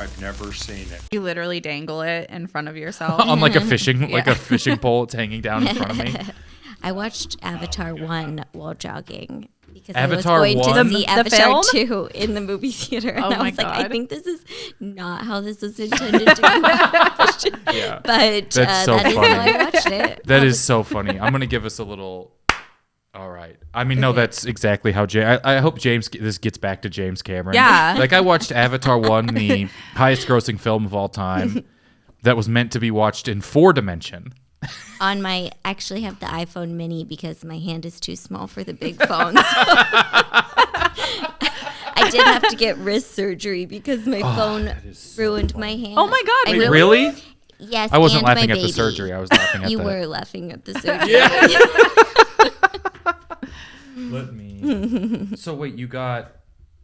I've never seen it. You literally dangle it in front of yourself. On like a fishing pole. It's hanging down in front of me. I watched Avatar 1 while jogging because Avatar I was going 1? to see The Avatar film? 2 in the movie theater. And Oh I my was like, I God. think this is not how this was intended to be watched. Yeah. But That's so that is funny. how I watched it. That is so funny. I'm gonna give us a little. All right. I mean, no, that's exactly how I hope this gets back to James Cameron. Yeah. Like I watched Avatar 1, the highest grossing film of all time, that was meant to be watched in 4-dimension. I actually have the iPhone mini because my hand is too small for the big phones. I did have to get wrist surgery because my phone ruined my hand. Oh my God, I Wait, really? Yes, I wasn't and laughing my at the baby. surgery. I was laughing at You the. were laughing at the surgery. Let me. So wait, you got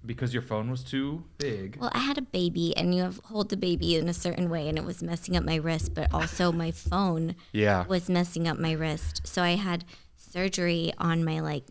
because your phone was too big. Well, I had a baby, and you hold the baby in a certain way, and it was messing up my wrist, but also my phone Yeah. was messing up my wrist. So I had surgery on my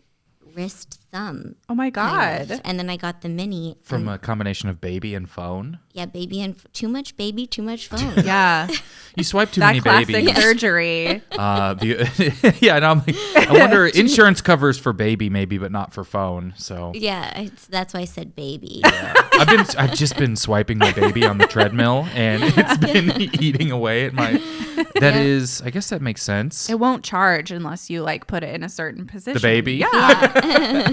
wrist thumb. Oh my kind God. of. And then I got the mini. From and, a combination of baby and phone. yeah, baby and too much baby, too much phone. Yeah. You swipe too That many classic babies. surgery. Yeah, and I'm like, I wonder, insurance covers for baby maybe, but not for phone. So Yeah, that's why I said baby. I've just been swiping my baby on the treadmill, and it's been eating away at my. That is, I guess that makes sense. It won't charge unless you put it in a certain position. The baby? Yeah.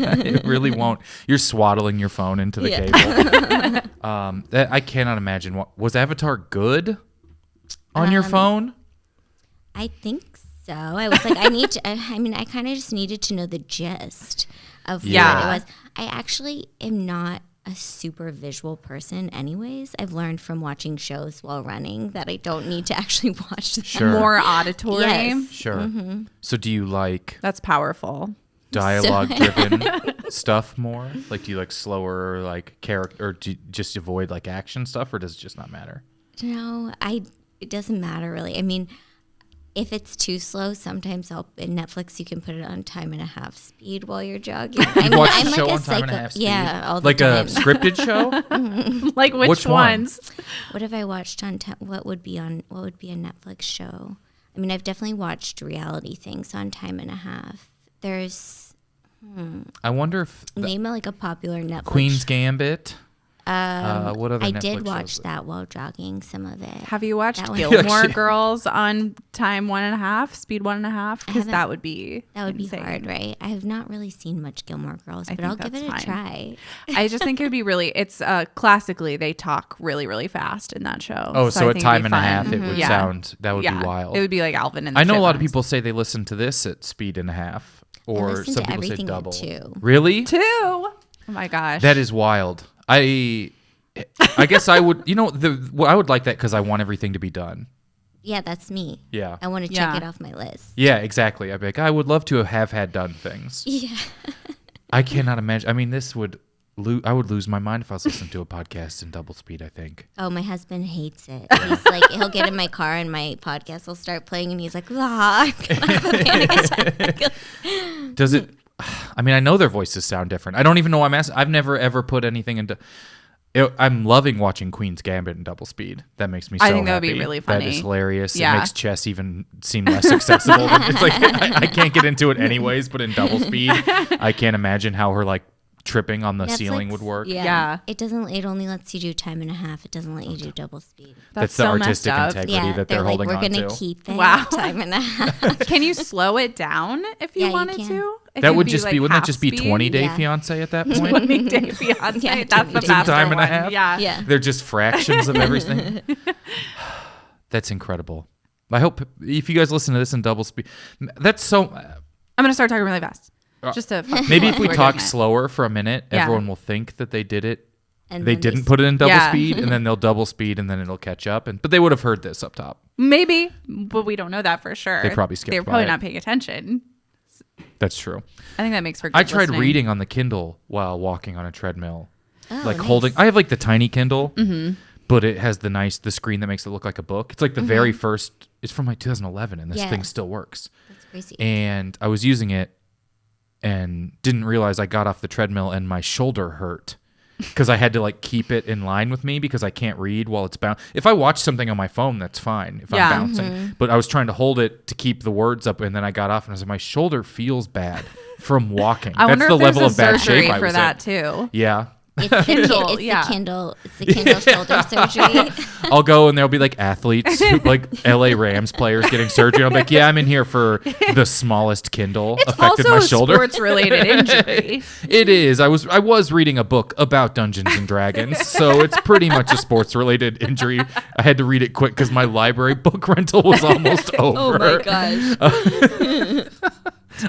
It really won't. You're swaddling your phone into the cable. I cannot imagine. Was Avatar good on your phone? I think so. I was like, I kind of just needed to know the gist of what it was. I actually am not a super visual person anyways. I've learned from watching shows while running that I don't need to actually watch them. Sure. More auditory. Yes. Sure. Mm-hmm. So do you like That's powerful. dialogue-driven stuff more? Like, do you like slower, character, or do you just avoid action stuff, or does it just not matter? No, it doesn't matter really. I mean, if it's too slow, sometimes in Netflix you can put it on 1.5 speed while you're jogging. Watch I'm the show like on a 1.5 speed? Yeah, all the Like time. a scripted show? Like which one? ones? What have I watched on? What would be a Netflix show? I mean, I've definitely watched reality things on 1.5. There's I wonder if name a popular Netflix. Queen's Gambit. What other I Netflix did watch shows? that while jogging. Some of it. Have you watched That one- Gilmore Actually- Girls on time 1.5, speed 1.5? Because haven't- that would be insane. hard, right? I have not really seen much Gilmore Girls, but I'll give it that's a fine. try. I just think it would be really, it's classically, they talk really, really fast in that show. Oh, so I at think it'd be 1.5 fun. it would Yeah. sound, that would be wild. It would be like Alvin and the I know a lot of Chipmunks. people say they listen to this at speed and a half, or listen some to people say everything at double. 2. Really? 2. Oh my gosh. That is wild. I guess I would, I would like that because I want everything to be done. Yeah, that's me. Yeah. I want to check it off my list. Yeah, exactly. I'd be like, I would love to have had done things. Yeah. I cannot imagine. I mean, I would lose my mind if I was listening to a podcast in double speed, I think. Oh, my husband hates it. He's he'll get in my car and my podcast will start playing and he's like, I'm gonna have a panic attack. Does it, I mean, I know their voices sound different. I don't even know why I'm asking. I've never ever put anything into, I'm loving watching Queen's Gambit in double speed. That makes me so I think that would be happy. really That funny. is hilarious. Yeah. It makes chess even seem less accessible. It's like, I can't get into it anyways, but in double speed, I can't imagine how her tripping on the ceiling would work. Yeah. It only lets you do 1.5. It doesn't let you do double speed. That's the so artistic messed up. integrity Yeah, that they're like, holding we're on gonna to. keep it Wow. 1.5. Can you slow it down if you Yeah, you wanted can. to? It That could would be just be, wouldn't half that just be speed? 20 Day Yeah. Fiance at that point? 20 Day Fiance. Yeah, That's the 20 faster time and a one. half? Yeah. Yeah. They're just fractions of everything. That's incredible. I hope if you guys listen to this in double speed, that's so. I'm going to start talking really fast. Just to Maybe if we We're talk doing it. slower for a minute, Yeah. everyone will think that they did it. And They then didn't put it in double Yeah. speed, and then they'll double speed, and then it'll catch up. But they would have heard this up top. Maybe, but we don't know that for sure. They probably skipped They're by probably it. not paying attention. That's true. I think that makes for good I tried listening. reading on the Kindle while walking on a treadmill, Oh, like nice. holding. I have the tiny Kindle, but it has the screen that makes it look like a book. It's the very first. It's from 2011, and this Yeah. thing still works. That's crazy. And I was using it, and didn't realize I got off the treadmill and my shoulder hurt. because I had to like keep it in line with me because I can't read while it's bound. If I watch something on my phone, that's fine if I'm bouncing. But I was trying to hold it to keep the words up, and then I got off and I was like, my shoulder feels bad from walking. I That's wonder the if there's level a of bad surgery shape I for was that in. too. Yeah. It's the Kindle shoulder surgery. I'll go and there'll be like athletes, like LA Rams players getting surgery. I'm like, yeah, I'm in here for the smallest Kindle affected also my a shoulder. sports-related injury. It is. I was reading a book about Dungeons and Dragons, so it's pretty much a sports-related injury. I had to read it quick because my library book rental was almost over. Oh my gosh.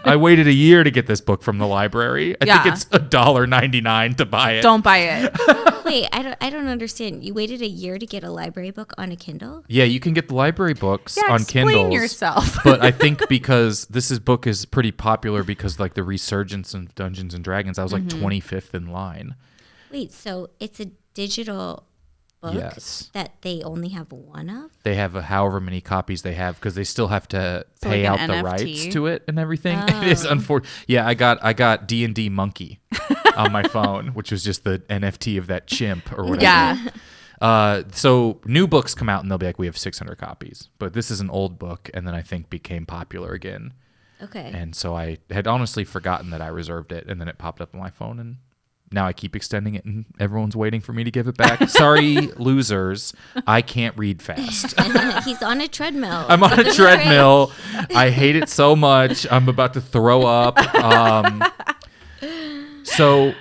I waited a year to get this book from the library. I think it's $1.99 to buy it. Don't buy it. Wait, I don't understand. You waited a year to get a library book on a Kindle? Yeah, you can get the library books Yeah, on explain Kindles. yourself. But I think because book is pretty popular because like the resurgence of Dungeons and Dragons, I was like 25th in line. Wait, so it's a digital book that they only have one of? They have however many copies they have because they still have to pay like out an the NFT? rights to it and everything. It is unfortunate. Yeah, I got D&D Monkey on my phone, which was just the NFT of that chimp or whatever. Yeah. So new books come out and they'll be like, we have 600 copies. But this is an old book and then I think became popular again. Okay. And so I had honestly forgotten that I reserved it and then it popped up on my phone and now I keep extending it and everyone's waiting for me to give it back. Sorry, losers. I can't read fast. He's on a treadmill. I'm on a treadmill. I hate it so much. I'm about to throw up. So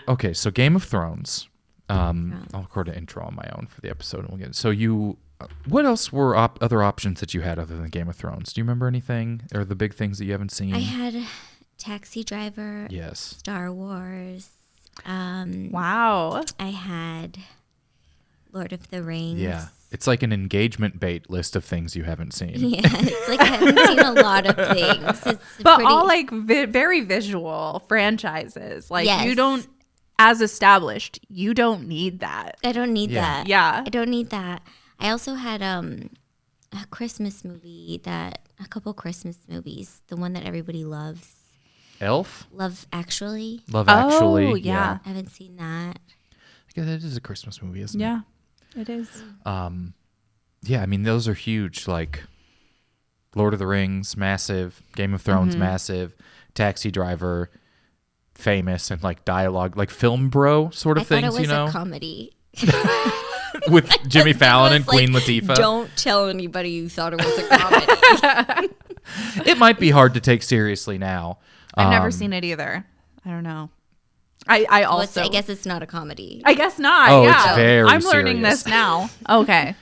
Game of Thrones. I'll record an intro on my own for the episode and we'll get it. So what else were other options that you had other than Game of Thrones? Do you remember anything or the big things that you haven't seen? I had Taxi Driver. Yes. Star Wars. Wow. I had Lord of the Rings. Yeah. It's like an engagement bait list of things you haven't seen. Yeah, it's like I haven't seen a lot of things. But all like very visual franchises. Like Yes. you don't, as established, you don't need that. I don't need Yeah. that. Yeah. I don't need that. I also had a Christmas movie a couple Christmas movies. The one that everybody loves. Elf? Love Actually. Love Actually. Oh, yeah. I haven't seen that. Yeah, that is a Christmas movie, isn't Yeah, it is. it? Yeah, I mean, those are huge. Like, Lord of the Rings, massive. Game of Thrones, massive. Taxi Driver, famous. And, like, dialogue, like Film Bro sort of things, I thought it was you know? a comedy. With Jimmy Fallon and It was Queen like, Latifah. Don't tell anybody you thought it was a comedy. It might be hard to take seriously now. I've never seen it either. I don't know. I also. I guess it's not a comedy. I guess not. Oh, yeah. it's very I'm learning serious. this now. Okay.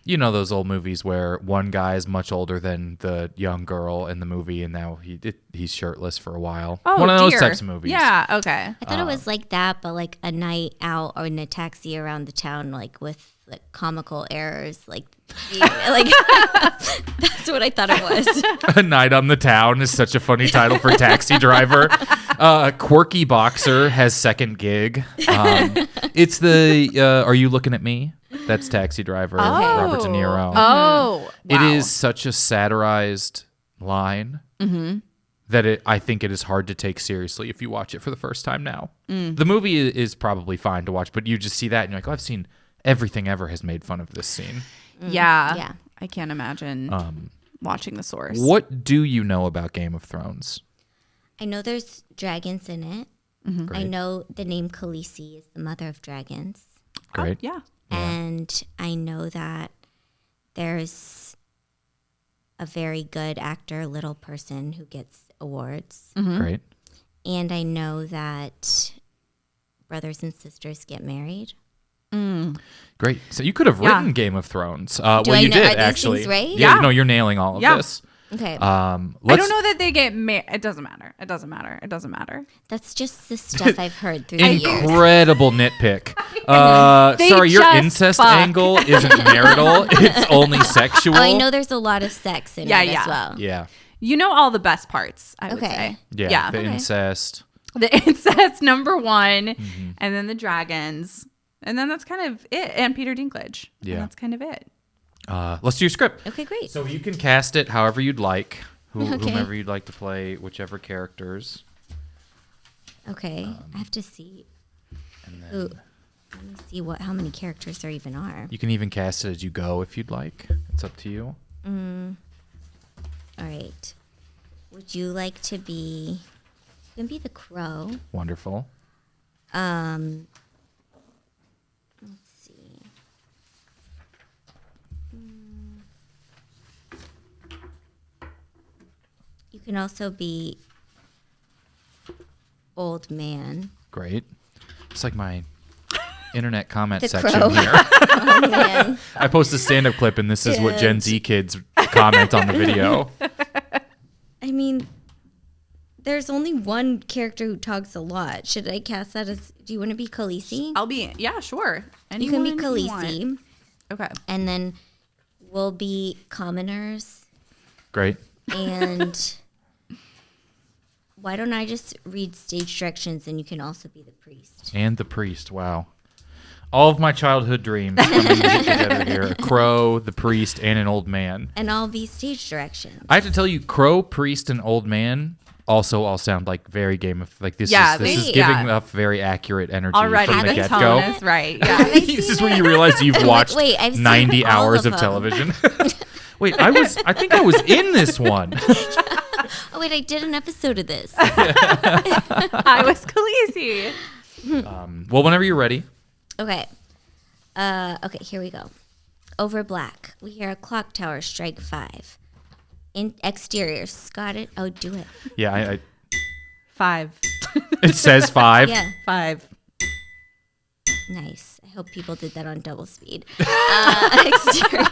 You know those old movies where one guy is much older than the young girl in the movie, and now he's shirtless for a while. Oh, one of those dear. types of movies. Yeah. Okay. I thought it was like that, but like a night out or in a taxi around the town, like with like comical errors, like that's what I thought it was. A Night on the Town is such a funny title for Taxi Driver. Quirky Boxer has second gig. It's the Are You Looking at Me? That's Taxi Driver. Robert De Niro. Oh. It Wow. is such a satirized line that I think it is hard to take seriously if you watch it for the first time now. The movie is probably fine to watch, but you just see that and you're like, oh, I've seen everything ever has made fun of this scene. Yeah. Yeah. I can't imagine watching The Source. What do you know about Game of Thrones? I know there's dragons in it. Great. I know the name Khaleesi is the mother of dragons. Great. Yeah. And I know that there's a very good actor, little person who gets awards. Great. And I know that brothers and sisters get married. Great. So you could have Yeah. written Game of Thrones. I Well, you know- are did these actually. things right? Yeah. Yeah. No, you're nailing all of Yeah. this. Okay. I don't know that they get married. It doesn't matter. It doesn't matter. It doesn't matter. That's just the stuff I've heard through the years. Incredible nitpick. They Sorry, your just incest fuck. angle isn't marital. It's only sexual. Oh, I know there's a lot of sex in Yeah, it yeah. as well. Yeah. You know all the best parts, I would Okay. say. Yeah. The Okay. incest. The incest, number one, and then the dragons. And then that's kind of it. And Peter Dinklage. Yeah. And that's kind of it. Let's do your script. Okay, great. So you can cast it however you'd like. Okay. Whomever you'd like to play, whichever characters. Okay, I have to see. And then Who? Let me see how many characters there even are. You can even cast it as you go if you'd like. It's up to you. All right. Would you like to be... You can be the crow. Wonderful. Let's see. You can also be old man. Great. It's like my internet comment The section crow. here. Oh, man. I post a stand-up clip, and this is what Gen Z kids comment on the video. I mean, there's only one character who talks a lot. Should I cast that as... Do you want to be Khaleesi? I'll be, yeah, sure. You can be Anyone you Khaleesi. want. Okay. And then we'll be commoners. Great. And why don't I just read stage directions and you can also be the priest? And the priest. Wow. All of my childhood dreams coming together here. A crow, the priest, and an old man. And I'll be stage directions. I have to tell you, crow, priest, and old man also all sound like very Game of... Like this is giving up very accurate energy Already, from the the get-go. tone is right. Yeah. This is when you realize you've watched wait, I've seen 90 all hours of of them. television. Wait, I think I was in this one. Oh, wait, I did an episode of this. I was Khaleesi. Well, whenever you're ready. Okay. Okay, here we go. Over black, we hear a clock tower strike 5. In exterior, Scottish... Oh, do it. Yeah, I 5. it says 5. Yeah, 5. nice. I hope people did that on double speed. Exterior,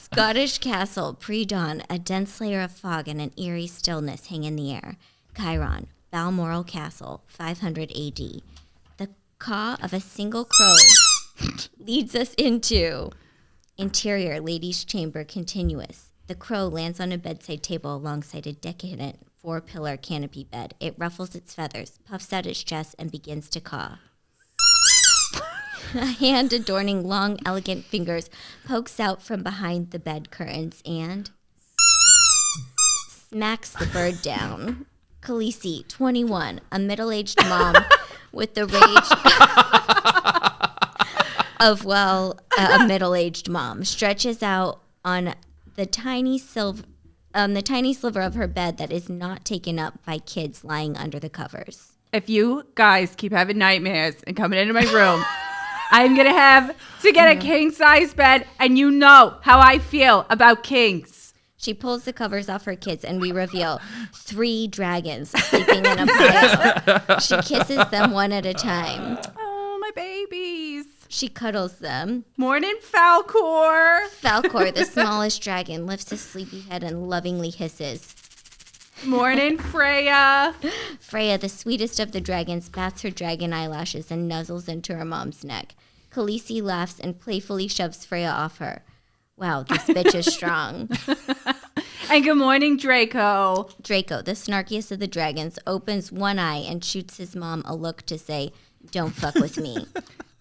Scottish castle, pre-dawn, a dense layer of fog and an eerie stillness hang in the air. Chiron, Balmoral Castle, 500 AD. The caw of a single crow leads us into interior, ladies' chamber, continuous. The crow lands on a bedside table alongside a decadent 4-pillar canopy bed. It ruffles its feathers, puffs out its chest, and begins to caw. A hand adorning long, elegant fingers pokes out from behind the bed curtains and smacks the bird down. Khaleesi, 21, a middle-aged mom with the rage of, a middle-aged mom, stretches out on the tiny sliver of her bed that is not taken up by kids lying under the covers. If you guys keep having nightmares and coming into my room, I'm going to have to get a king-size bed, and you know how I feel about kings. She pulls the covers off her kids, and we reveal 3 dragons sleeping in a pile. She kisses them one at a time. Oh, my babies. She cuddles them. Morning, Falcor. Falcor, the smallest dragon, lifts his sleepy head and lovingly hisses. Morning, Freya. Freya, the sweetest of the dragons, bats her dragon eyelashes and nuzzles into her mom's neck. Khaleesi laughs and playfully shoves Freya off her. Wow, this bitch is strong. And good morning, Draco. Draco, the snarkiest of the dragons, opens one eye and shoots his mom a look to say, "Don't fuck with me."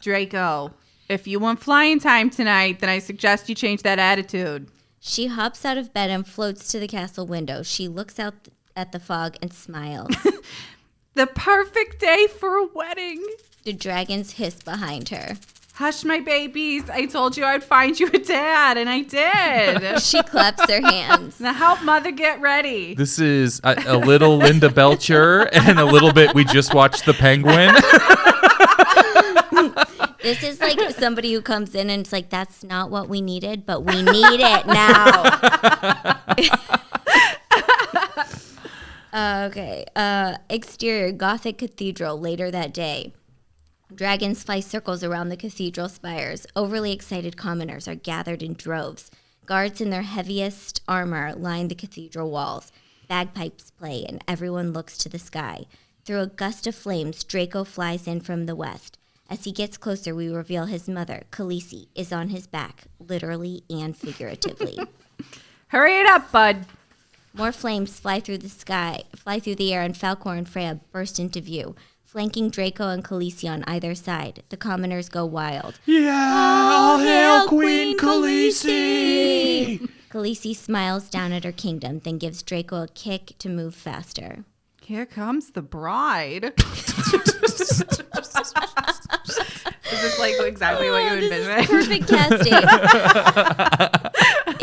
Draco, if you want flying time tonight, then I suggest you change that attitude. She hops out of bed and floats to the castle window. She looks out at the fog and smiles. The perfect day for a wedding. The dragons hiss behind her. Hush, my babies. I told you I'd find you a dad, and I did. She claps her hands. Now help mother get ready. This is a little Linda Belcher and a little bit We Just Watched the Penguin. This is like somebody who comes in and it's like, that's not what we needed, but we need it now. Okay. Exterior, Gothic Cathedral, later that day. Dragons fly circles around the cathedral spires. Overly excited commoners are gathered in droves. Guards in their heaviest armor line the cathedral walls. Bagpipes play and everyone looks to the sky. Through a gust of flames, Draco flies in from the west. As he gets closer, we reveal his mother, Khaleesi, is on his back, literally and figuratively. Hurry it up, bud. More flames fly through the air, and Falcor and Freya burst into view, flanking Draco and Khaleesi on either side. The commoners go wild. Yeah, all hail Queen Khaleesi! Khaleesi smiles down at her kingdom, then gives Draco a kick to move faster. Here comes the bride. Is like exactly what you envisioned. Perfect casting.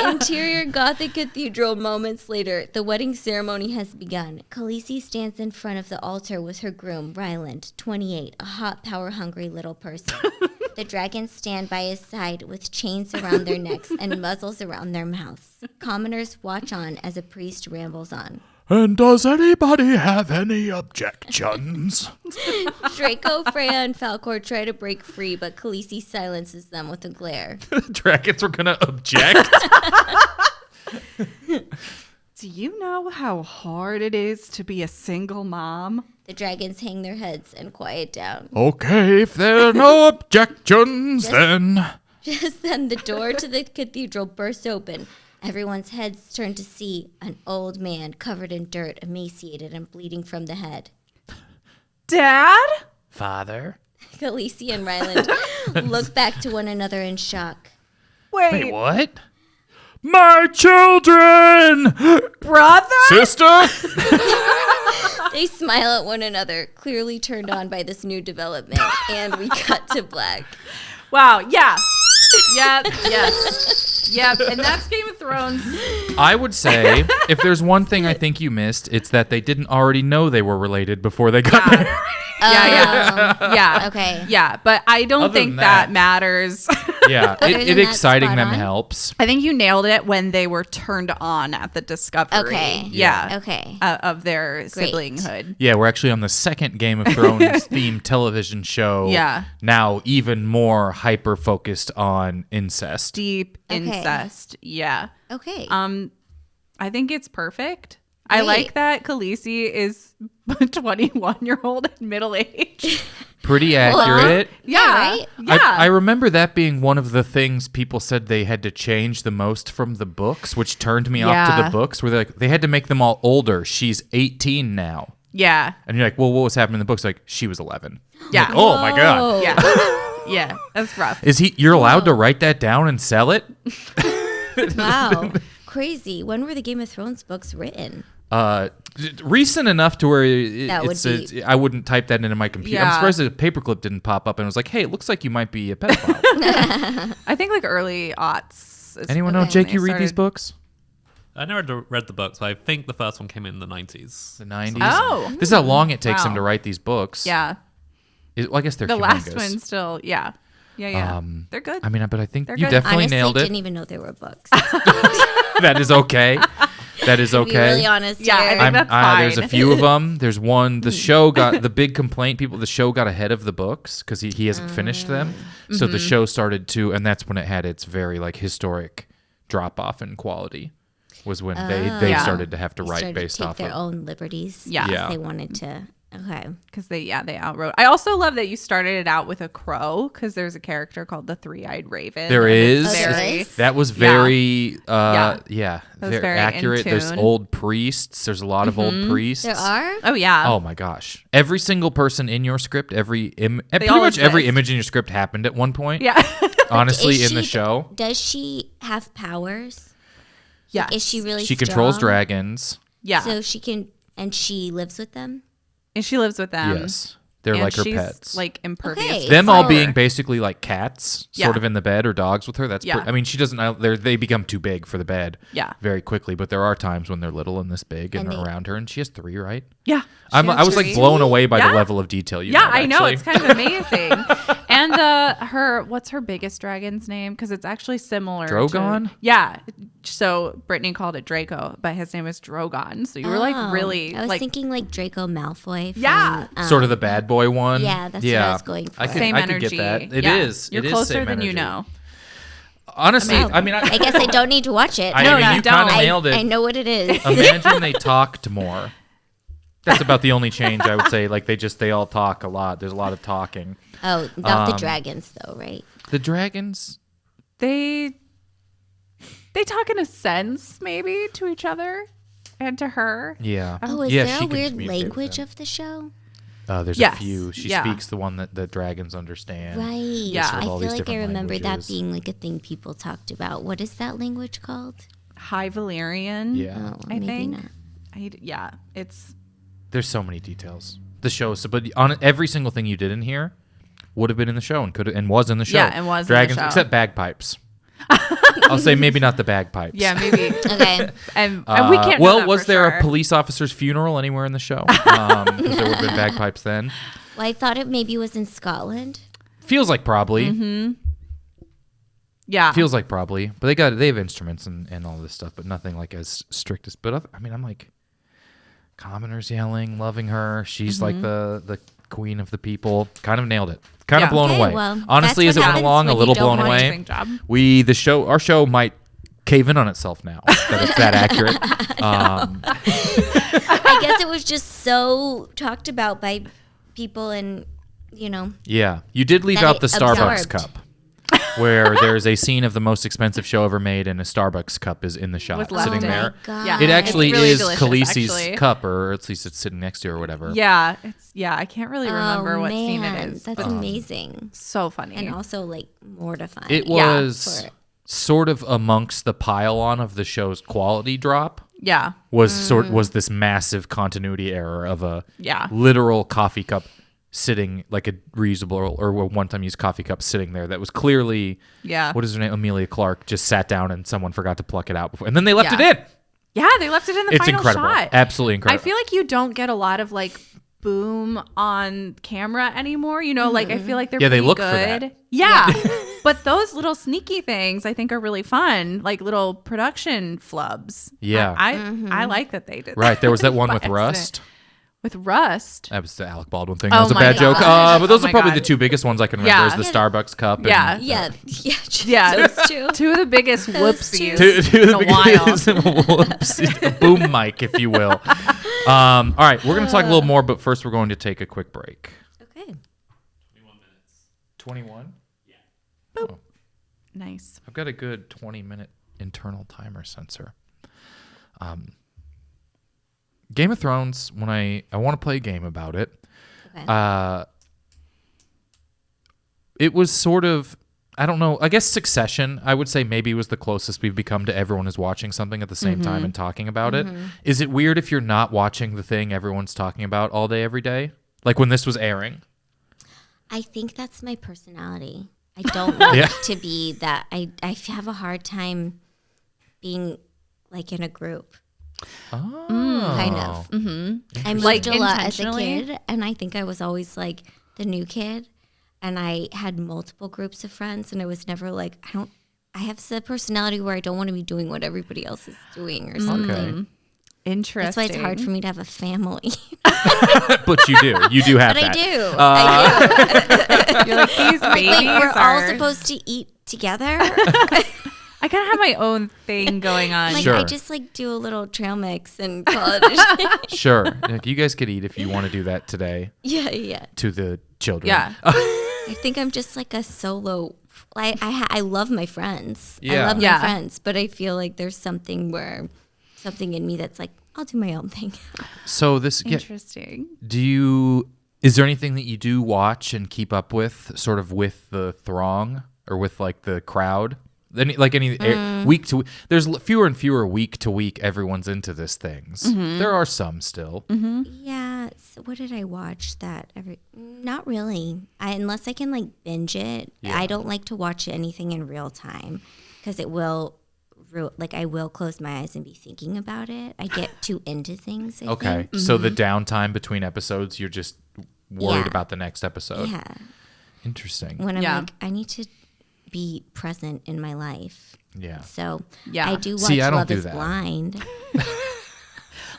Interior Gothic Cathedral. Moments later, the wedding ceremony has begun. Khaleesi stands in front of the altar with her groom, Ryland, 28, a hot, power-hungry little person. The dragons stand by his side with chains around their necks and muzzles around their mouths. Commoners watch on as a priest rambles on. And does anybody have any objections? Draco, Freya, and Falcor try to break free, but Khaleesi silences them with a glare. Dragons were gonna object. Do you know how hard it is to be a single mom? The dragons hang their heads and quiet down. Okay, if there are no objections, then... Just then, the door to the cathedral bursts open. Everyone's heads turn to see an old man covered in dirt, emaciated and bleeding from the head. Dad? Father? Khaleesi and Ryland look back to one another in shock. Wait, What? My children! brother? Sister? They smile at one another, clearly turned on by this new development, and we cut to black. Wow, yeah. Yep, and that's Game of Thrones. I would say, if there's one thing I think you missed, it's that they didn't already know they were related before they got married. Yeah. Okay. Yeah, but I don't Other think than that that- matters. Yeah, Other it than that, exciting spot them on. helps. I think you nailed it when they were turned on at the discovery. Okay. Yeah. Okay. Of their siblinghood. Yeah, we're actually on the second Game of Thrones themed television show. Yeah. Now even more hyper focused on incest. Deep Okay. incest. Yeah. Okay. I think it's perfect. I Great. like that Khaleesi is a 21-year-old and middle-aged. Pretty accurate. Yeah. right? Yeah. I remember that being one of the things people said they had to change the most from the books, which turned me off to Yeah. the books, where they had to make them all older. She's 18 now. Yeah. And you're like, well, what was happening in the books? Like, she was 11. Yeah. Like, oh, my God. Yeah. Yeah. That's rough. You're allowed to write that down and sell it? Wow. Crazy. When were the Game of Thrones books written? Recent enough to where That would be- I wouldn't type that into my computer. I'm Yeah. surprised the paperclip didn't pop up and was like, hey, it looks like you might be a pedophile. I think like early aughts. is Anyone when know, Jake, they you read these started- books? I never read the books, but I think the first one came in the 90s. The 90s? Oh. This is how long it takes Wow. them to write these books. Yeah. Well, I guess they're The last humongous. one still. Yeah. Yeah. They're good. I mean, but I think They're you good. definitely Honestly, nailed it. didn't even know there were books. That is okay. That is To be okay. really honest Yeah, I here. think that's There's a fine. few of them. There's one. The show got the big complaint. The show got ahead of the books because he hasn't finished them. So Mm-hmm. the show started to, and that's when it had its very like historic drop off in quality. Was when they Yeah. started to have to They write started based to take off their of. own liberties. Yeah. because Yeah. They wanted to. Okay. Because they outwrote. I also love that you started it out with a crow because there's a character called the Three-Eyed Raven. There and it's is. Oh, there very- is? That was very, Yeah. That was very very in accurate. There's tune. old priests. There's a lot of old priests. There are? Oh yeah. Oh my gosh! Every single person in your script, pretty all much every exist. image in your script happened at one point. Yeah. Honestly, Is in the she- show, Does she have powers? Yeah. Is she really she strong? controls dragons. Yeah. So she can, and she lives with them? And she lives with them. Yes, they're and like her she's, pets. like impervious. Okay. to Them all fire. being basically like cats, sort Yeah. of in the bed, or dogs with her. That's Yeah. I mean, she doesn't. They become too big for the bed. Yeah. Very quickly, but there are times when they're little and this big and And they're they- around her, and she has 3, right? Yeah. I She has was like three. blown away by Yeah. the level of detail you. Yeah, got, I know. actually. It's kind of amazing. And what's her biggest dragon's name? Because it's actually similar. Drogon? To, yeah. So Brittany called it Draco, but his name is Drogon. So you were like Oh, really I was like thinking like Draco Malfoy. From, Yeah. Sort of the bad boy one. Yeah, that's what I was going for. I could, same I could energy. get that. It Yeah. is. You're It is closer same than you energy. know. Honestly, Wow. I mean, I guess I don't need to watch it. I No, mean, no, you don't. kind of I- nailed it. I know what it is. Imagine they talked more. That's about the only change I would say. Like they all talk a lot. There's a lot of talking. Oh, not the dragons though, right? The dragons. They talk in a sense maybe to each other and to her. Yeah. Oh, is yeah, there she a can weird communicate with language them. of the show? There's Yes. a few. She Yeah. speaks the one that the dragons understand. Right. Yeah. I With all feel these like I different remember languages. that being like a thing people talked about. What is that language called? High Valyrian. Yeah. Oh, I maybe think. not. Yeah, it's There's so many details. The show, but on every single thing you did in here would have been in the show and was in the show. Yeah, and was in the Dragons, show. except bagpipes. I'll say maybe not the bagpipes. Yeah, maybe. Okay. And we can't. Well, know that was for there sure. a police officer's funeral anywhere in the show? Because there would have been bagpipes then. Well, I thought it maybe was in Scotland. Feels like probably. Mm-hmm. Yeah. Feels like probably. But they have instruments and all this stuff, but nothing like as strict as. But I mean, I'm like, commoners yelling, loving her. She's like the queen of the people. Kind of nailed it. Kind of blown Okay, away. well, Honestly, that's as what it went happens along, a when little you don't blown watch away. Amazing job. Our show might cave in on itself now. That it's that accurate. I guess it was just so talked about by people and, Yeah, you did leave That out it the Starbucks absorbed. cup, where there's a scene of the most expensive show ever made, and a Starbucks cup is in the shot, With left sitting in it. there. God. Yeah. It actually It's really is delicious, Khaleesi's actually. cup, or at least it's sitting next to her, or whatever. Yeah, I can't really remember what scene it is. That's but amazing. so funny. And also, like, mortifying. It Yeah. was sort of amongst the pile-on of the show's quality drop. Yeah. Was this massive continuity error of a Yeah. literal coffee cup sitting, like a reusable or one-time use coffee cup sitting there that was clearly, Yeah. what is her name, Amelia Clark, just sat down and someone forgot to pluck it out before, and then they left Yeah. it in. Yeah, they left it in the It's final incredible, shot. absolutely incredible. I feel like you don't get a lot of like boom on camera anymore. Like I feel like they're Yeah, they pretty look for good. that. Yeah. But those little sneaky things I think are really fun, like little production flubs. Yeah. I like that they did that. Right, there was that one by with accident. Rust. With Rust. That was the Alec Baldwin thing. Oh That was a my bad joke. God. But those Oh are my probably God. the two biggest ones I can remember. Yeah. Is the Starbucks cup. Yeah. And, Yeah. Just Yeah, those two. two of the biggest Those whoopsies two in of a the while. biggest whoops, boom mic, if you will. All right, we're going to talk a little more, but first we're going to take a quick break. Okay. 21? Nice. I've got a good 20-minute internal timer sensor. Game of Thrones, when I want to play a game about it, Okay. it was sort of, I don't know, I guess Succession, I would say maybe was the closest we've become to everyone is watching something at the same time and talking about it. Is it weird if you're not watching the thing everyone's talking about all day, every day? Like when this was airing? I think that's my personality. I don't want Yeah. to be that. I have a hard time being like in a group. Oh. Kind of. I moved Like, a lot as a intentionally? kid, and I think I was always like the new kid, and I had multiple groups of friends, and I was never like, I have the personality where I don't want to be doing what everybody else is doing or something. Okay. Interesting. That's why it's hard for me to have a family. But you do. You do have But that. I do. You're like, these babies Like, we're all are... supposed to eat together. I kind of have my own thing going on. Like, Sure. I just like do a little trail mix and call it a day. Sure. Like, you guys could eat if you want to do that today Yeah. to the children. Yeah. I think I'm just like a solo. I love my friends. Yeah. I love Yeah. my friends, but I feel like there's something in me that's like, I'll do my own thing. So this, Interesting. is there anything that you do watch and keep up with, sort of with the throng or with like the crowd? Week to week, there's fewer and fewer week to week. Everyone's into this things. There are some still. Yeah. So what did I watch that not really. Unless I can like binge it. Yeah. I don't like to watch anything in real time because it will I will close my eyes and be thinking about it. I get too into things. I Okay, think. so the downtime between episodes, you're just worried Yeah. about the next episode. Yeah. Interesting. When I'm Yeah. like, I need to be present in my life. Yeah. So Yeah. I do watch See, I don't Love do is that. Blind,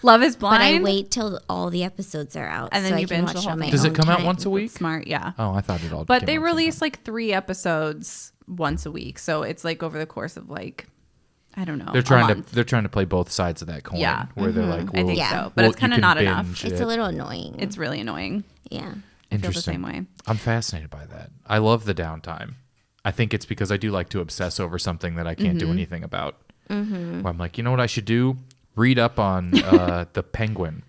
Love is but I Blind. wait till all the episodes are out. And then so you I can binge watch the it whole on my thing. Does it own come out time. once a week? Smart, yeah. Oh, I thought it all. But came they out release sometime. like 3 episodes once a week, so it's like over the course of like, I don't know. They're a trying month. to play both sides of that coin. Yeah. Where they're like, I well, think Yeah. so, but it's you kind of can not enough. binge It's it. a little annoying. It's really annoying. yeah. I feel the Interesting. same way. I'm fascinated by that. I love the downtime. I think it's because I do like to obsess over something that I can't do anything about. Where I'm like, you know what I should do? Read up on the Penguin.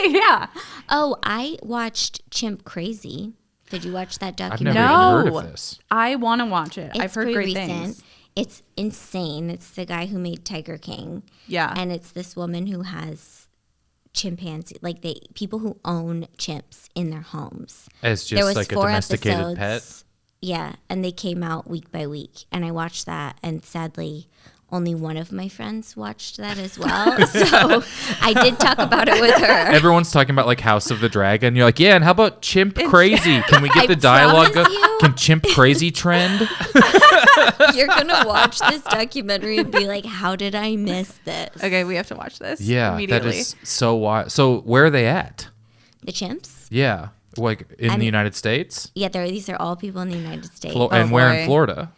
Yeah. Oh, I watched Chimp Crazy. Did you watch that I've documentary? never even heard No. of this. I want to watch it. It's I've heard pretty great recent. things. It's insane. It's the guy who made Tiger King. Yeah. And it's this woman who has chimpanzee, like people who own chimps in their homes. As There just was like a 4 domesticated pet. episodes. Yeah, and they came out week by week, and I watched that, and sadly, only one of my friends watched that as well. So I did talk about it with her. Everyone's talking about like House of the Dragon. You're like, yeah, and how about Chimp Crazy? Can we get the dialogue? Can Chimp Crazy trend? You're gonna watch this documentary and be like, how did I miss this? Okay, we have to watch this. Yeah, Immediately. that is so wild. So where are they at? The chimps? Yeah, like in the United States? Yeah, these are all people in the United States. And where in Florida?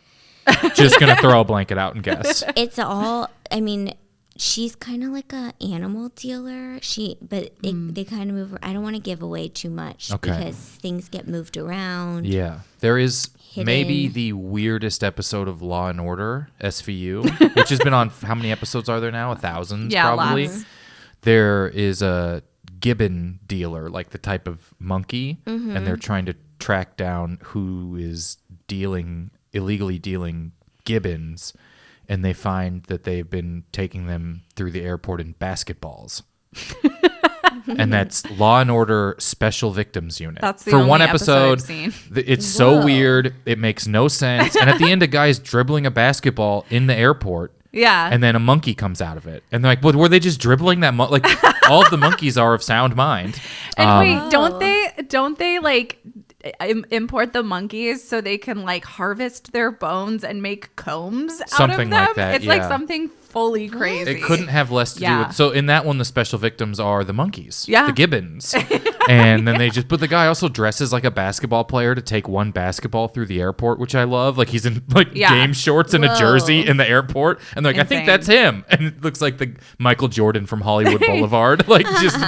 Just gonna throw a blanket out and guess. It's all, I mean, she's kind of like a animal dealer. They kind of move. I don't want to give away too much because things get moved around. Yeah, there is maybe Hidden. the weirdest episode of Law and Order SVU, which has been on. How many episodes are there now? 1,000, Yeah, probably. lots. There is a gibbon dealer, like the type of monkey, and they're trying to track down who is illegally dealing gibbons, and they find that they've been taking them through the airport in basketballs. And that's Law and Order Special Victims Unit. That's the for only one episode episode. I've seen. It's so Whoa. weird. It makes no sense. And at the end, a guy's dribbling a basketball in the airport. Yeah. And then a monkey comes out of it. And they're like, well, were they just dribbling that? Like, all of the monkeys are of sound mind. And wait, don't they like import the monkeys so they can like harvest their bones and make combs out of Something them? like that, It's like yeah. something fully crazy. It couldn't have less to do Yeah. with. So in that one, the special victims are the monkeys, Yeah. the gibbons, and then they just. But the guy also dresses like a basketball player to take one basketball through the airport, which I love. Like he's in like Yeah. game shorts and a Whoa. jersey in the airport, and they're like, I think Insane. that's him, and it looks like the Michael Jordan from Hollywood Boulevard, like just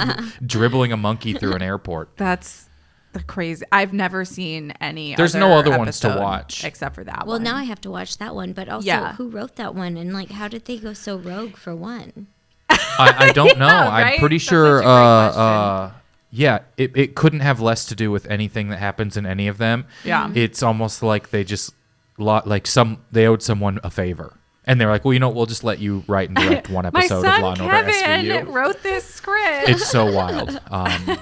dribbling a monkey through an airport. That's the crazy. I've never seen any. There's no other ones to episode watch. except for that Well, one. now I have to watch that one. But also, Yeah. who wrote that one? And like, how did they go so rogue for one? I don't know. I'm right? pretty That's sure. such a great question. Yeah, it couldn't have less to do with anything that happens in any of them. Yeah. It's almost like they just they owed someone a favor, and they're like, well, you know, we'll just let you write and direct one My episode of son Law and Order Kevin SVU. wrote this script. It's so wild.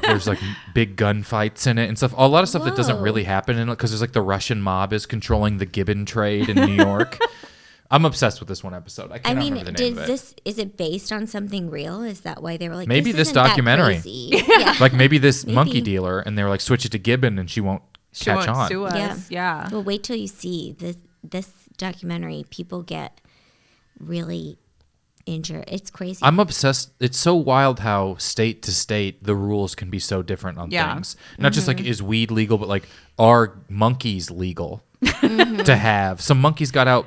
There's like big gunfights in it and stuff. A lot of stuff that doesn't Whoa. really happen in it because there's like the Russian mob is controlling the gibbon trade in New York. I'm obsessed with this one episode. I I can't mean, remember the name of it. is it based on something real? Is that why they were like, Maybe this isn't that documentary. crazy? Yeah. Like maybe this Maybe. monkey dealer, and they were like, switch it to gibbon, and she won't She catch won't on. sue us. Yeah. Well, wait till you see this documentary. People get really injured. It's crazy. I'm obsessed. It's so wild how state to state the rules can be so different on Yeah. things. Not just like is weed legal, but like are monkeys legal to have? Some monkeys got out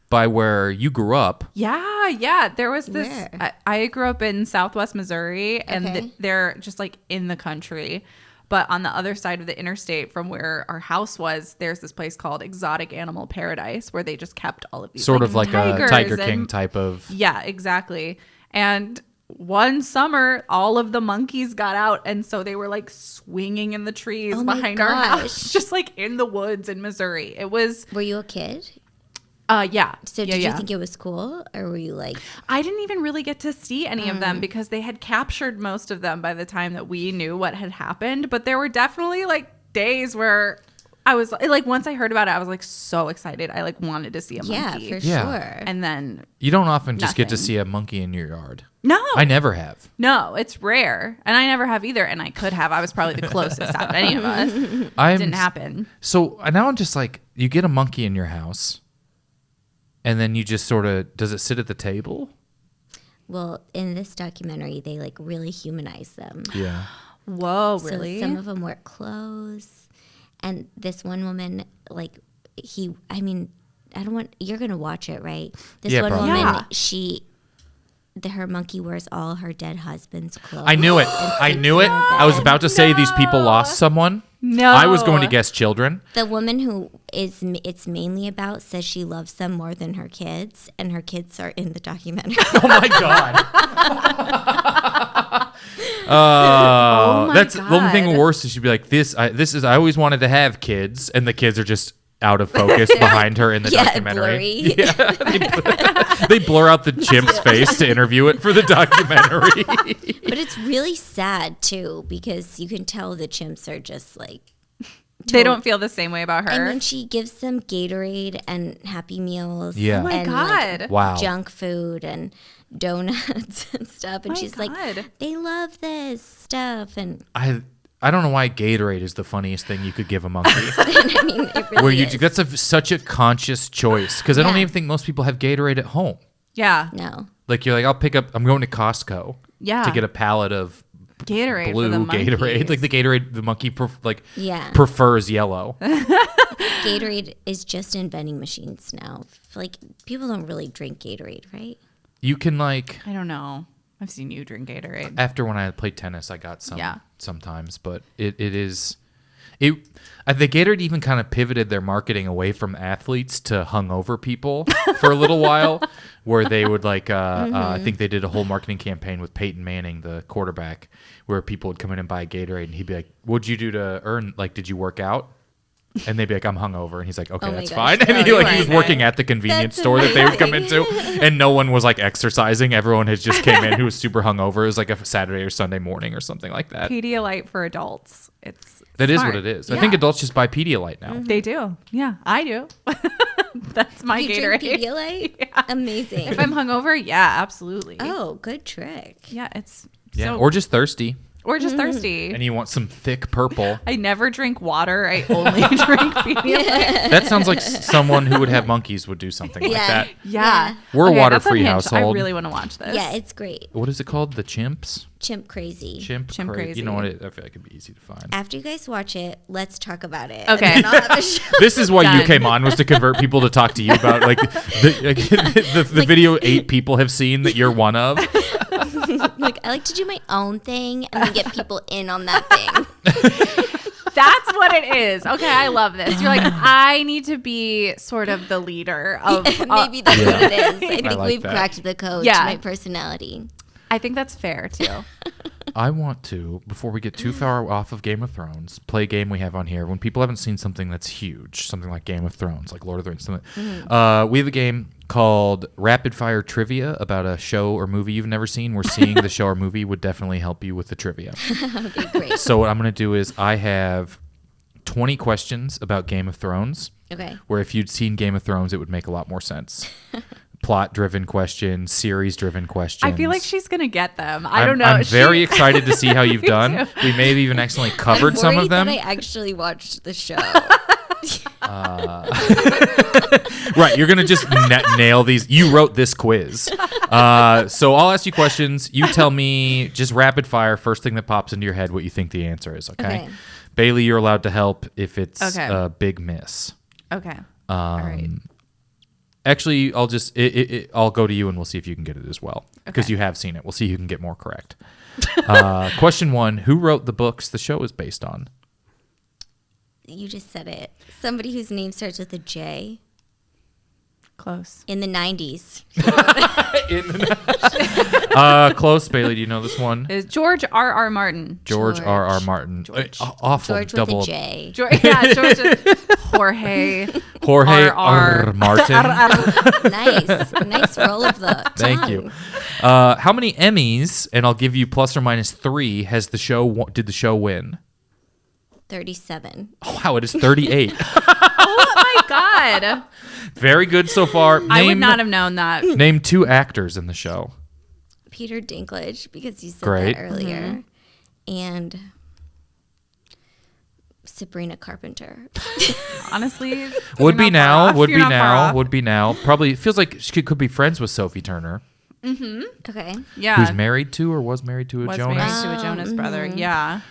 by where you grew up. Yeah. There was this. Where? I grew up in Southwest Missouri, and Okay. they're just like in the country. But on the other side of the interstate from where our house was, there's this place called Exotic Animal Paradise where they just kept all of these Sort of like a tigers Tiger and- King type of. Yeah, exactly. And one summer, all of the monkeys got out, and so they were like swinging in the trees Oh my behind our gosh. house, just like in the woods in Missouri. It was, Were you a kid? yeah. So yeah, did yeah. you think it was cool, or were you like, I didn't even really get to see any of them because they had captured most of them by the time that we knew what had happened. But there were definitely like days where I was like, once I heard about it, I was like so excited. I like wanted to see a yeah, monkey. for Yeah. sure? And then You don't often just get to Nothing. see a monkey in your yard. no, I never have. no, it's rare, and I never have either. And I could have. I was probably the closest out of any of us. Didn't happen. So now I'm just like, you get a monkey in your house, and then you just sort of, does it sit at the table? Well, in this documentary, they like really humanize them. Yeah. Whoa, really? So some of them wear clothes, and this one woman, like I mean, I don't want you're gonna watch it, right? This Yeah, one probably. woman, Yeah. her monkey wears all her dead husband's clothes. I knew it. and I sleeps knew in it. her I was bed. about to say these people lost someone. No. I was going to guess children. The woman who it's mainly about says she loves them more than her kids, and her kids are in the documentary. Oh my god. Oh my That's the only thing God. worse is she'd be like, I always wanted to have kids, and the kids are just out of focus behind her in the documentary. blurry. Yeah, they blur out the chimp's face to interview it for the documentary. But it's really sad too because you can tell the chimps are just like They don't feel the same way about her. And when she gives them Gatorade and Happy Meals, Yeah. Oh my and God. like Wow. junk food and donuts and stuff, and My she's God. like, they love this stuff, and I don't know why Gatorade is the funniest thing you could give a monkey. I mean, it really Where you is. that's such a conscious choice because I don't Yeah. even think most people have Gatorade at home. Yeah. No. Like you're like, I'm going to Costco Yeah. to get a pallet of Gatorade blue for the Gatorade. monkeys. Like the Gatorade, the monkey Yeah. prefers yellow. Gatorade is just in vending machines now. Like, people don't really drink Gatorade, right? You can like I don't know. I've seen you drink Gatorade. after when I played tennis, I got some Yeah. sometimes, but the Gatorade even kind of pivoted their marketing away from athletes to hungover people for a little while, where they would like I think they did a whole marketing campaign with Peyton Manning, the quarterback, where people would come in and buy a Gatorade, and he'd be like, "What'd you do to earn? Like, did you work out?" And they'd be like, "I'm hungover," and he's like, "Okay, Oh my that's gosh. fine." And Oh, he you was weren't working good. at the convenience That's store that they would come amazing. into, and no one was like exercising. Everyone had just came in who was super hungover. It was like a Saturday or Sunday morning or something like that. Pedialyte for adults. It's That is smart. what it is. I Yeah. think adults just buy Pedialyte now. They do. Yeah, I do. That's my You Gatorade. drink Pedialyte? Yeah. Amazing. If I'm hungover, yeah, absolutely. Oh, good trick. Yeah, it's Yeah, so, or just thirsty, or just thirsty. and you want some thick purple. I never drink water. I only drink Pedialyte. That sounds like someone who would have monkeys would do something like Yeah. that. Yeah. We're a Okay, that's water-free unhinged. household. I really want to watch this. Yeah, it's great. What is it called? The Chimps? Chimp crazy. Chimp Chimp You know crazy. what? I feel like it'd be easy to find. After you guys watch it, let's talk about it. Okay. And then I'll have a show. This is why you Done. came on, was to convert people to talk to you about like the video 8 people have seen that you're one of. Like, I like to do my own thing and then get people in on that thing. That's what it is. Okay, I love this. You're like, I need to be sort of the leader of. Maybe that's what it is. I think like we've that. cracked the code Yeah. to my personality. I think that's fair too. I want to, before we get too far off of Game of Thrones, play a game we have on here. When people haven't seen something that's huge, something like Game of Thrones, like Lord of the Rings, something, we have a game called Rapid Fire Trivia about a show or movie you've never seen. Where seeing the show or movie would definitely help you with the trivia. Okay, great. So what I'm going to do is I have 20 questions about Game of Thrones, Okay. where if you'd seen Game of Thrones, it would make a lot more sense. Plot-driven questions, series-driven questions. I feel like she's gonna get them. I don't know. I'm She- very excited to see how you've Me done. too. We may have even accidentally covered I'm some of worried them. that I actually watched the show. Right, you're gonna just nail these. You wrote this quiz, so I'll ask you questions. You tell me just rapid fire. First thing that pops into your head, what you think the answer is. Okay. Okay. Bailey, you're allowed to help if it's Okay. a big miss. Okay. All right. Actually, I'll go to you and we'll see if you can get it as well because Okay. you have seen it. We'll see who can get more correct. Question 1: Who wrote the books the show is based on? You just said it. Somebody whose name starts with a J Close. in the 90s. Close, Bailey. Do you know this one? Is George R.R. Martin? George R.R. Martin. Awful. George double. with a J. George, yeah, George. Jorge. Jorge R.R. R. Martin. Nice. Nice roll of the Thank tongue. you. How many Emmys? And I'll give you plus or minus 3. Did the show win? 37. Oh, wow, it is 38. Oh my God. Very good so far. I would not have known that. Name 2 actors in the show. Peter Dinklage, because you said Great. that earlier. And Sabrina Carpenter. Honestly. Would be now. Would be You're not far now. off. Would be now. Probably feels like she could be friends with Sophie Turner, Okay. Yeah. who's married to or was married to a was Jonas. married to a Jonas brother. Yeah.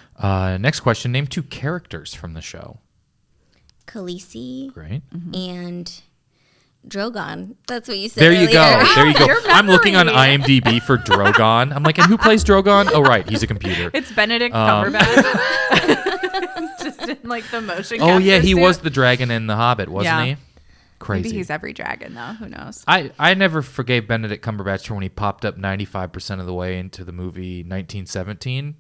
Next question. Name 2 characters from the show. Khaleesi Great. and Drogon. That's what you said There you go. earlier. There you go. Your I'm looking on memory. IMDb for Drogon. I'm like, and who plays Drogon? Oh, right. He's a computer. It's Benedict Cumberbatch. Just in like the motion Oh, yeah. capture He suit. was the dragon in The Hobbit, wasn't Yeah. he? Crazy. Maybe he's every dragon though. Who knows? I never forgave Benedict Cumberbatch for when he popped up 95% of the way into the movie 1917.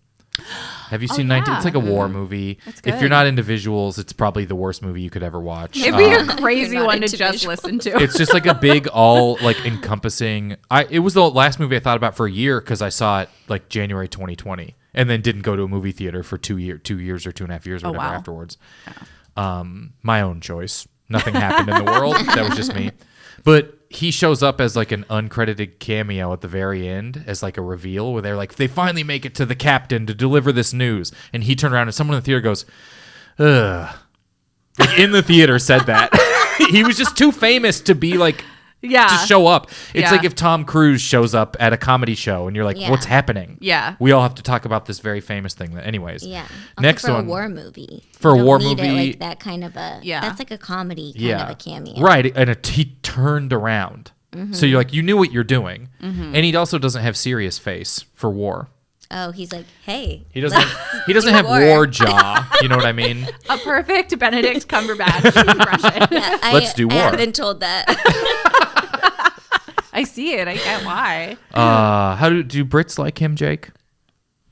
Have you seen 19? It's like a war movie. That's If you're good. not into visuals, it's probably the worst movie you could ever watch. It'd be a If crazy you're not one to into just visuals. listen to. It's just like a big, all like encompassing. It was the last movie I thought about for a year because I saw it like January 2020, and then didn't go to a movie theater for 2 years or 2.5 years or whatever wow. afterwards. My own choice. Nothing happened in the world. That was just me. But he shows up as like an uncredited cameo at the very end as like a reveal where they're like, they finally make it to the captain to deliver this news. And he turned around and someone in the theater goes, ugh. Like in the theater said that. He was just too famous to be like, Yeah. to show up. It's Yeah. like if Tom Cruise shows up at a comedy show and you're like, Yeah. what's happening? Yeah. We all have to talk about this very famous thing. Anyways. Yeah. Also Next for one. a war movie. For a You don't war need it movie- like that kind of a. Yeah. That's like a comedy kind of a cameo. Right. And he turned around. So you're like, you knew what you're doing. And he also doesn't have serious face for war. Oh, he's like, hey. He doesn't do have war. war jaw. You know what I mean? A perfect Benedict Cumberbatch impression. Yeah, Let's do I war. have been told that. I see it. I get why. How do Brits like him, Jake?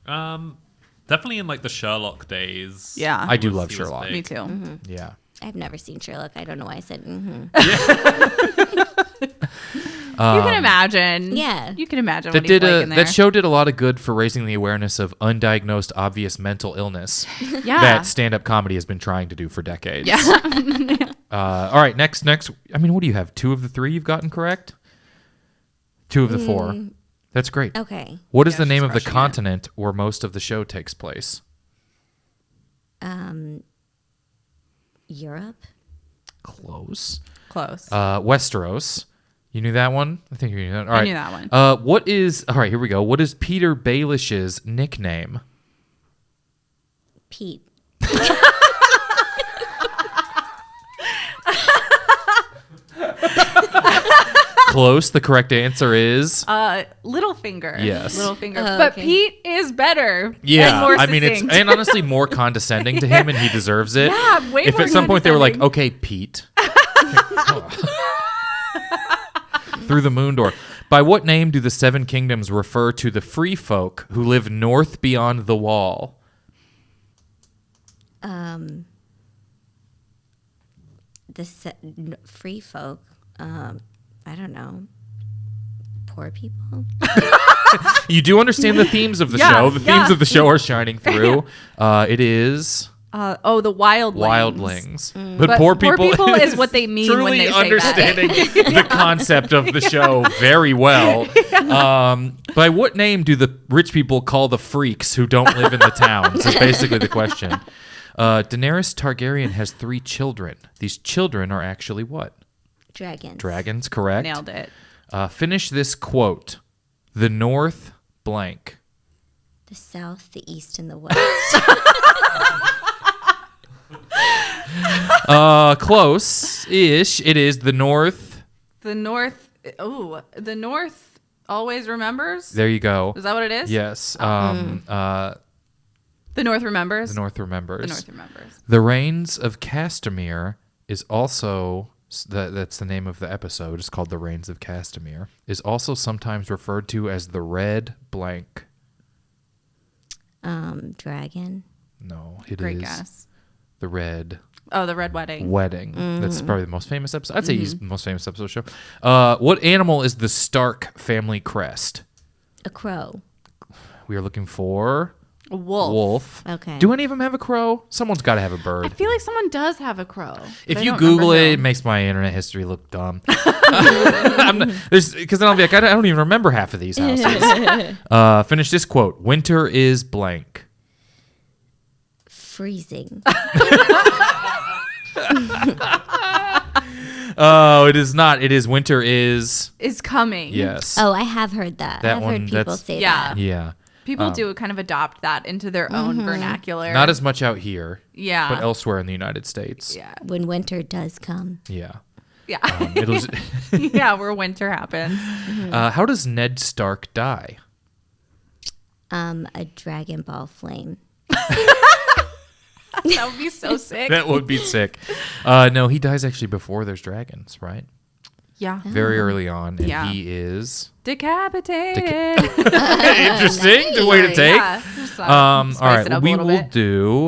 Definitely in like the Sherlock days. Yeah. I do He was- love he was Sherlock. big. Me too. Yeah. I've never seen Sherlock. I don't know why I said You can imagine. Yeah. You can imagine That what he's like in there. that show did a lot of good for raising the awareness of undiagnosed obvious mental illness yeah. that stand-up comedy has been trying to do for decades. Yeah. All right, next. I mean, what do you have? 2 of the 3 you've gotten correct? 2 of the 4. That's great. Okay. What is Yeah, the name she's of the crushing it. continent where most of the show takes place? Europe. Close. Close. Westeros. You knew that one? I think you knew that. All I right. knew that one. All right, here we go. What is Peter Baelish's nickname? Pete. Close. The correct answer is Littlefinger. Yes. Littlefinger. Oh, But okay. Pete is better. yeah. And more I mean, it's succinct. and honestly more condescending to him, and he deserves it. Yeah, way If more at some point they were like, condescending. "Okay, Pete," through the moon door. By what name do the 7 kingdoms refer to the free folk who live north beyond the wall? Free folk. I don't know. Poor people. You do understand the themes of the Yeah, show. The yeah. themes of the show are shining through. It is the wildlings. wildlings. But poor poor people, people is what they mean when truly they say that. understanding the concept of the show very well. By what name do the rich people call the freaks who don't live in the towns? Is basically the question. Daenerys Targaryen has 3 children. These children are actually what? Dragons. Dragons, correct. Nailed it. Finish this quote. The North blank. The South, the East, and the West. Close-ish. It is the North. The North. Oh, the North always remembers. There you go. Is that what it is? Yes. The North remembers. The North remembers. The North remembers. The Reigns of Castamere is also that's the name of the episode. It's called The Reigns of Castamere. Is also sometimes referred to as the Red blank. Dragon. No, it is Great guess. the Red Oh, the Red Wedding. Wedding. That's probably the most famous episode. I'd say he's the most famous episode of the show. What animal is the Stark family crest? A crow. We are looking for A wolf. wolf. Okay. Do any of them have a crow? Someone's got to have a I bird. feel like someone does have a crow. If but I you don't Google remember it, who. it makes my internet history look dumb. Because then I'll be like, I don't even remember half of these houses. Finish this quote. Winter is blank. Freezing. Oh, it is not. It is winter is. Is coming. Yes. Oh, I have heard that. That I've one, heard people that's- say Yeah. that. Yeah. People do kind of adopt that into their own vernacular. Not as much out here, Yeah. but elsewhere in the United States. Yeah. When winter does come. Yeah. Yeah. It was, Yeah, where winter happens. how does Ned Stark die? A Dragon Ball flame. That would be so sick. That would be sick. No, he dies actually before there's dragons, right? Yeah. very early on, and Yeah. he is Decapitated. interesting. The way to take. Yeah. Just, All spice right, it up a we little will bit. do.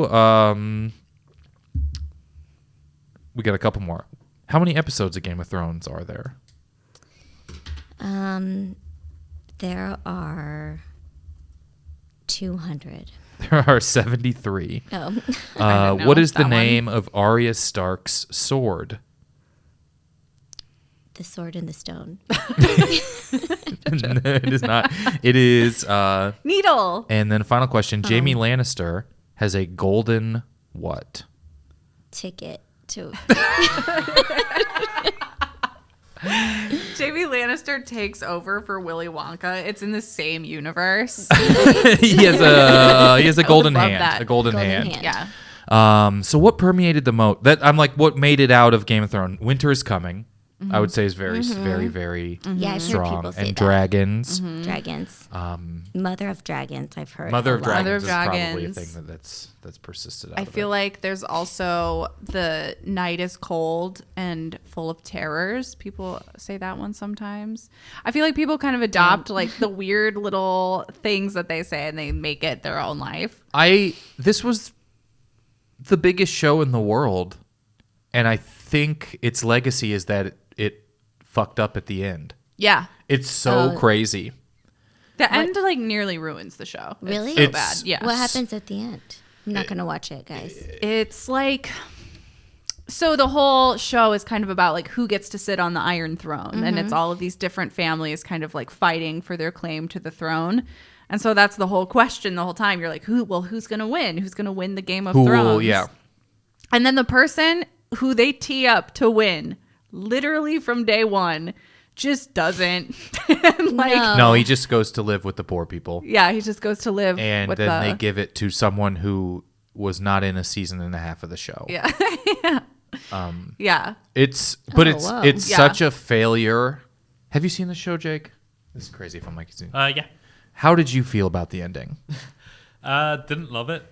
We got a couple more. How many episodes of Game of Thrones are there? There are 200. There are 73. Oh. didn't know What is the that one. name of Arya Stark's sword? The Sword in the Stone. No, it is not. It is. Needle. And then final question: Jaime Lannister has a golden what? Ticket to. Jamie Lannister takes over for Willy Wonka. It's in the same universe. he has a golden love hand. that. A golden Golden hand. hand. Yeah. So what permeated the moat? That I'm like, what made it out of Game of Thrones? Winter is coming. I would say is very, very Yeah, I've heard strong. people say And that. dragons. Dragons. Mother of Dragons, I've heard. Mother a of lot. Dragons Mother of is probably a Dragons. thing that's persisted out I of feel it. like there's also the night is cold and full of terrors. People say that one sometimes. I feel like people kind of adopt like the weird little things that they say and they make it their own life. This was the biggest show in the world, and I think its legacy is that it fucked up at the end. Yeah. It's so crazy. The end like nearly ruins the show. Really? It's so It's- bad. Yeah. What happens at the end? I'm not going to watch it, guys. It's like, so the whole show is kind of about like who gets to sit on the Iron Throne, and it's all of these different families kind of like fighting for their claim to the throne. And so that's the whole question the whole time. You're like, who's going to win? Who's going to win the Game of Thrones? Yeah. And then the person who they tee up to win, literally from day one, just doesn't. And, like, No. No, he just goes to live with the poor people. yeah, he just goes to live And with then the, they give it to someone who was not in a season and a half of the show. yeah. Yeah. It's whoa. it's Yeah. such a failure. Have you seen the show, Jake? This is crazy if I'm like, Yeah. how did you feel about the ending? Didn't love it.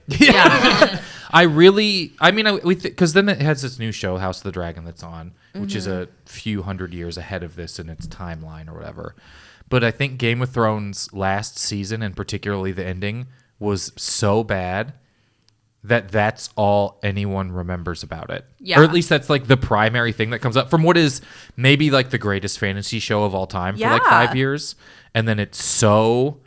Because then it has this new show, House of the Dragon, that's on, which is a few hundred years ahead of this in its timeline or whatever. But I think Game of Thrones last season, and particularly the ending, was so bad that that's all anyone remembers about it. Yeah. Or at least that's like the primary thing that comes up from what is maybe like the greatest fantasy show of all time for like Yeah. 5 years. And then it's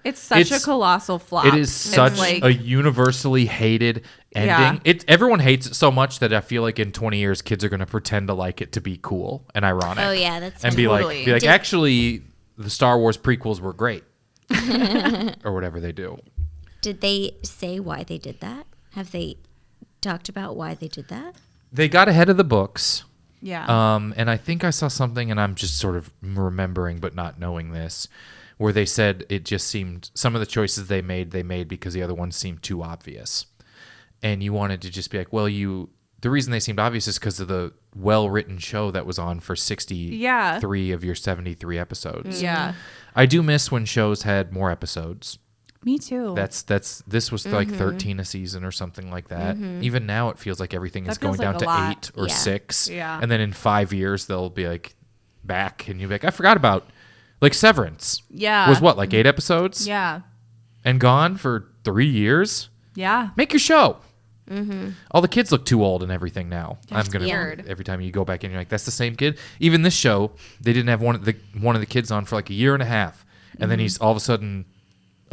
It's a colossal flop. it is It's such like, a universally hated ending. Yeah. Everyone hates it so much that I feel like in 20 years kids are going to pretend to like it to be cool and ironic. Oh, yeah, that's and Totally. be like Did- actually the Star Wars prequels were great. Or whatever they do. Did they say why they did that? Have they talked about why they did that? They got ahead of the books. yeah. And I think I saw something, and I'm just sort of remembering but not knowing this, where they said it just seemed some of the choices they made because the other ones seemed too obvious. And you wanted to just be like, well, the reason they seemed obvious is because of the well-written show that was on for 63 of your 73 episodes. Yeah. I do miss when shows had more episodes. Me too. This was like 13 a season or something like that. Even now it feels like everything is That going feels like down a to lot. 8 or Yeah. 6. Yeah. And then in 5 years they'll be like back and you'll be like, I forgot about like Severance. Yeah. Was what, like 8 episodes? Yeah. And gone for 3 years? Yeah. Make your show. All the kids look too old and everything now. That's I'm gonna weird. every time you go back in, you're like, that's the same kid. Even this show, they didn't have one of the kids on for like a year and a half, and then he's all of a sudden,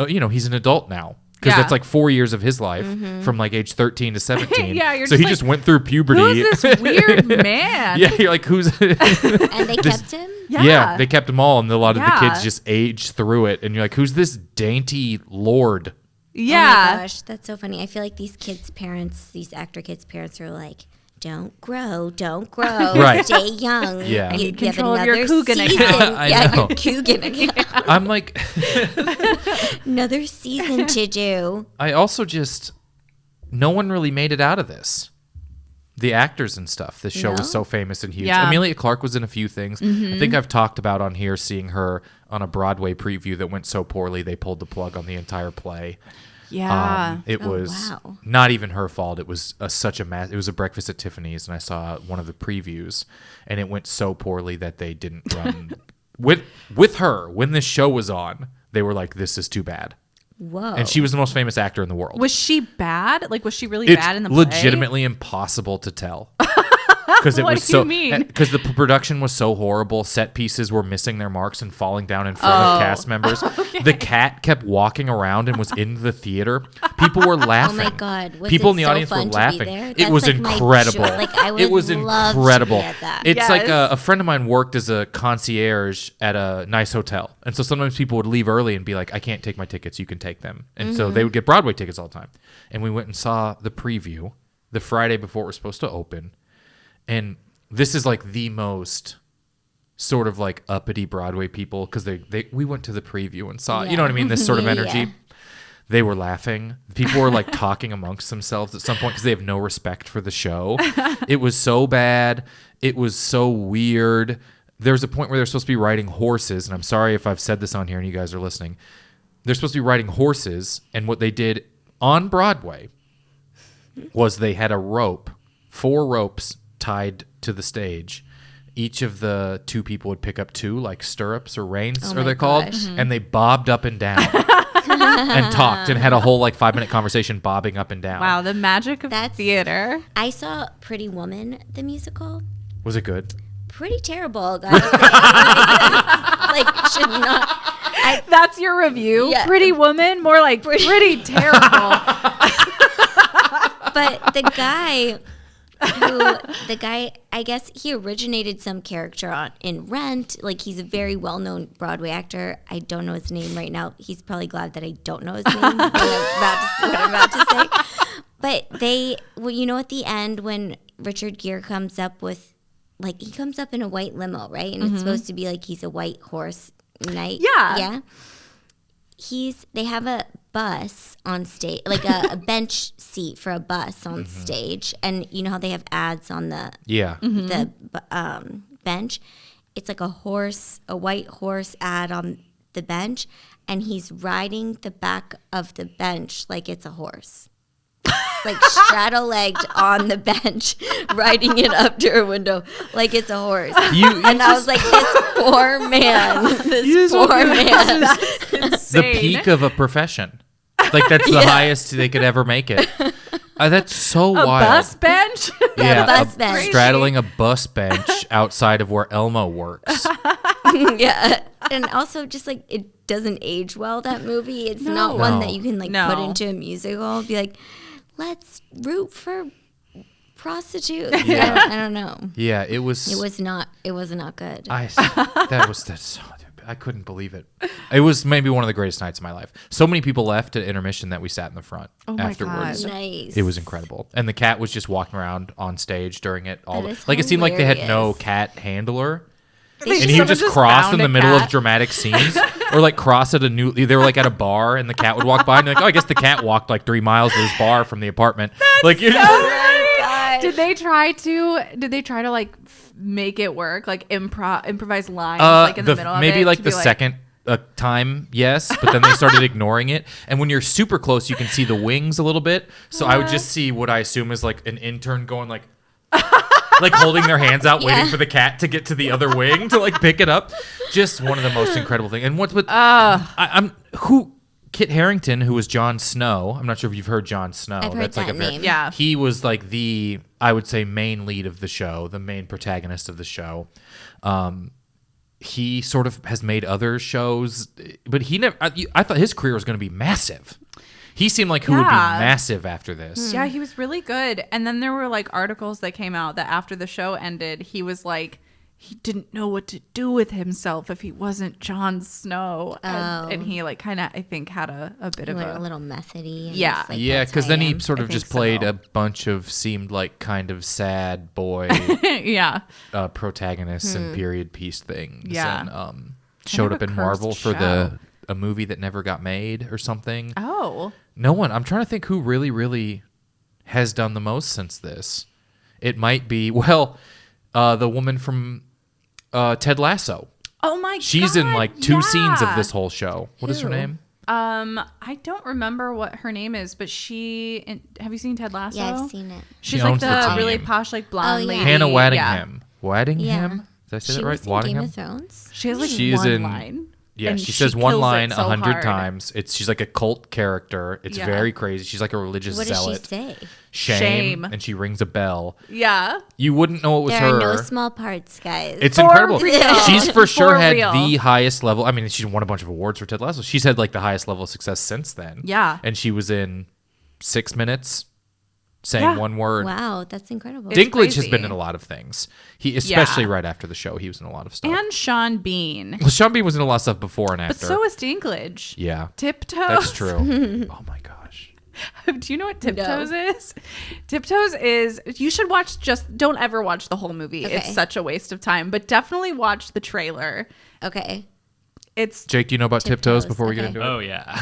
he's an adult now because Yeah. that's like 4 years of his life from like age 13 to 17. Yeah, you're so just he like, just went through puberty. Who's this weird man? Yeah, you're like, who's? And they kept him? Yeah. They kept them all, and a lot of the Yeah. kids just aged through it, and you're like, who's this dainty lord? Yeah. Oh my gosh, that's so funny. I feel like these actor kids' parents are like, don't grow, Right. stay young. Yeah. I need You have control of your another Coogan season. account. I yeah, know. your Coogan account. I'm like, Another season to do. I also just, no one really made it out of this. The actors and stuff. This show No? was so famous and huge. Yeah. Amelia Clark was in a few things. I think I've talked about on here seeing her on a Broadway preview that went so poorly they pulled the plug on the entire play. Yeah. It Oh, was wow. not even her fault. It was such a mess. It was a Breakfast at Tiffany's, and I saw one of the previews, and it went so poorly that they didn't run with her when this show was on. They were like, "This is too bad." Whoa. And she was the most famous actor in the world. Was she bad? Like, was she really It's bad in the play? legitimately impossible to tell. Because it What was do so you mean? because the production was so horrible. Set pieces were missing their marks and falling down in front of cast members. The cat kept walking around and was in the theater. People were laughing. Oh my God. Was People it in the so audience were fun to be laughing. there? It That's was like my incredible. joy. Like, I would it was love to be incredible. at that. It's like Yes. a friend of mine worked as a concierge at a nice hotel, and so sometimes people would leave early and be like, "I can't take my tickets. You can take them." And so they would get Broadway tickets all the time. And we went and saw the preview the Friday before it was supposed to open, and this is like the most sort of like uppity Broadway people because we went to the preview and saw, you know what I mean? This sort of energy. Yeah. They were laughing. People were like talking amongst themselves at some point because they have no respect for the show. It was so bad. It was so weird. There's a point where they're supposed to be riding horses, and I'm sorry if I've said this on here and you guys are listening. They're supposed to be riding horses, and what they did on Broadway was they had a rope, 4 ropes tied to the stage. Each of the 2 people would pick up 2 like stirrups or reins, Oh are my they called? gosh. And they bobbed up and down and talked and had a whole like 5-minute conversation bobbing up and down. Wow, the magic of That's- theater. I saw Pretty Woman, the musical. Was it good? Pretty terrible, guys. Like, should not. That's your review? Yeah. Pretty Woman? More like pretty terrible. But the guy, I guess he originated some character in Rent. Like, he's a very well-known Broadway actor. I don't know his name right now. He's probably glad that I don't know his name. what I'm about to say. But you know, at the end when Richard Gere comes up with, like, he comes up in a white limo, right? And it's supposed to be like he's a white horse knight. Yeah. Yeah. They have a bus on stage, like a bench seat for a bus on stage, and you know how they have ads on the bench. It's like a white horse ad on the bench, and he's riding the back of the bench like it's a horse, like straddle-legged on the bench, riding it up to her window like it's a horse. And I was like, this poor man, The peak of a profession. Like that's the highest they could ever make it. That's so A wild. bus bench? Yeah, bus bench. straddling a bus bench outside of where Elmo works. Yeah. And also just like it doesn't age well, that movie. It's not one that you can like put into a musical. Be like, let's root for prostitutes. Yeah. I don't know. Yeah, it was not good. I couldn't believe it. It was maybe one of the greatest nights of my life. So many people left at intermission that we sat in the front afterwards. God. Nice. It was incredible. And the cat was just walking around on stage during it all. That is Like it seemed like they had no hilarious. cat handler. They And should- he would just cross found in the a middle of cat. dramatic scenes, or like cross at they were like at a bar, and the cat would walk by, and you're like, oh, I guess the cat walked like 3 miles to this bar from the apartment. Like you're God. Did they try to like make it work, like improvise lines like in the middle of maybe it? like to the be second time, yes, but then they started ignoring it. And when you're super close, you can see the wings a little bit. So I would just see what I assume is like an intern going like holding their hands out, waiting for the cat to get to the other wing to like pick it up. Just one of the most incredible things. And what's with Kit Harington, who was Jon Snow. I'm not sure if you've heard Jon Snow. I've heard that name. Yeah. He was like the, I would say, main lead of the show, the main protagonist of the show. He sort of has made other shows, but he never. I thought his career was going to be massive. He seemed like who would be massive after this. Yeah, he was really good. And then there were like articles that came out that after the show ended, he was like, he didn't know what to do with himself if he wasn't Jon Snow. And he like kind of, I think, had a bit He of went a a little methody. And Yeah. just, like, Yeah, that's because who then I he am. sort of I just think played so. a bunch of seemed like kind of sad boy yeah. protagonists and period piece things. Yeah. And showed a up in cursed Marvel for show. a movie that never got made or something. Oh. No one. I'm trying to think who really, really has done the most since this. It might be, the woman from Ted Lasso. Oh my god. She's in like 2 scenes of yeah. this whole show. What is her Who? name? I don't remember what her name is, but have you seen Ted Lasso? Yeah, I've seen it. She's She like owns the team. really posh, like blonde Oh, yeah. lady. Hannah Waddingham. Yeah. Waddingham? Did I say She that right? was in Game Waddingham? of Thrones. She has like She's one in- line. Yeah, and she says one kills it line so 100 hard. times. She's like a cult character. It's Yeah. very crazy. She's like a religious What does she zealot. say? Shame. Shame. And she rings a bell. Yeah. You wouldn't know it was There her. are no small parts, guys. It's For incredible. real. She's for sure For had real. the highest level. I mean, she's won a bunch of awards for Ted Lasso. She's had like the highest level of success since then. Yeah. And she was in 6 minutes saying Yeah. one word. Wow, that's incredible. It's Dinklage has crazy. been in a lot of things. Especially Yeah. right after the show, he was in a lot of stuff. And Sean Bean. Well, Sean Bean was in a lot of stuff before and But after. so is Dinklage. Yeah, Tiptoes. that's true. Oh my gosh. Do you know what Tiptoes is? Tiptoes is, you should watch, don't ever watch the whole movie. Okay. It's such a waste of time, but definitely watch the trailer. Okay. It's Jake, do you know about Tiptoes Tiptoes, before we get okay. into it? Oh yeah.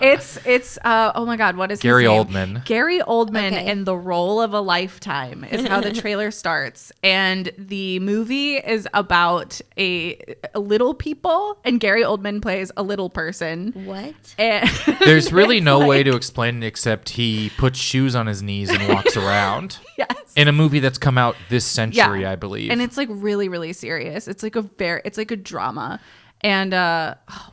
it's oh my god, what is Gary his name? Oldman. Gary Oldman Okay. in The Role of a Lifetime is how the trailer starts, and the movie is about a little people, and Gary Oldman plays a little person. What? And There's really it's no way like- to explain it except he puts shoes on his knees and walks around. Yes. In a movie that's come out this century, I believe. And it's like really, really serious. It's like a drama. And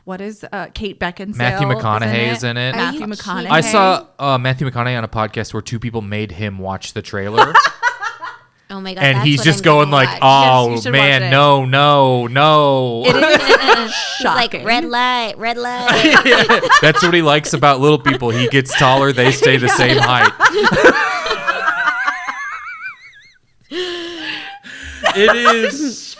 what is Kate Beckinsale? Matthew McConaughey's in it. Are you Matthew McConaughey. kidding? I saw Matthew McConaughey on a podcast where 2 people made him watch the trailer. Oh my god. And that's he's what just I'm going gonna like, watch. Yes, you oh should man, watch it. no, no, no. It is He's like shocking. red light, red light. That's what he likes about little people. He gets taller, they stay the same height. It is.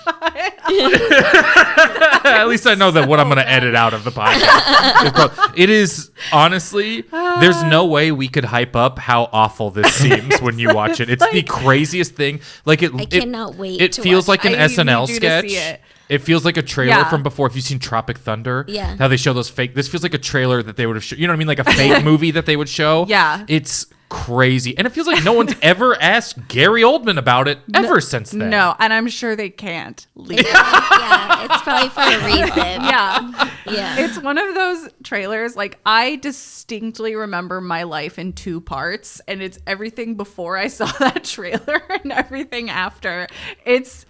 At least I know that what I'm going to edit out of the podcast. It is honestly. There's no way we could hype up how awful this seems when you watch it. It's the craziest thing. Like it. I cannot wait It to feels watch like an I SNL need you to sketch. see it. It feels like a trailer Yeah. from before. If you've seen Tropic Thunder, Yeah. how they show those fake. This feels like a trailer that they would have. You know what I mean? Like a fake movie that they would show. Yeah. It's crazy, and it feels like no one's ever asked Gary Oldman about it ever since then. No, and I'm sure they can't leave it. Yeah, it's probably for a reason. Yeah. Yeah. It's one of those trailers, like I distinctly remember my life in 2 parts, and it's everything before I saw that trailer and everything after. It's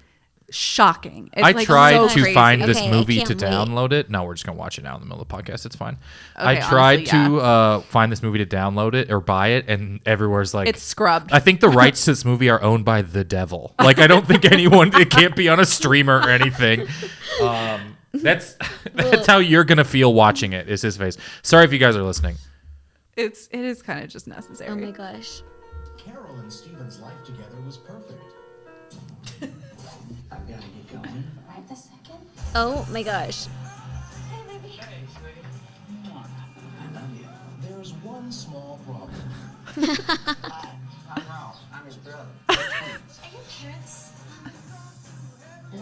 shocking. It's I like tried so to crazy. find this Okay, I movie to can't wait. download it. No, we're just gonna watch it now in the middle of the podcast. It's fine. I Okay, tried honestly, to find this movie to download it or buy it, and everywhere's like It's scrubbed. I think the rights to this movie are owned by the devil. Like I don't think anyone. It can't be on a streamer or anything. That's how you're gonna feel watching it. Is his face. Sorry if you guys are listening. It is kind of just necessary. Oh my gosh. Carol and Steven's life together was perfect. I've got to get going. Right this second. Oh my gosh. Hey, baby. I love you. There's one small problem. I'm Ralph. I'm his brother. Are your parents? Yeah.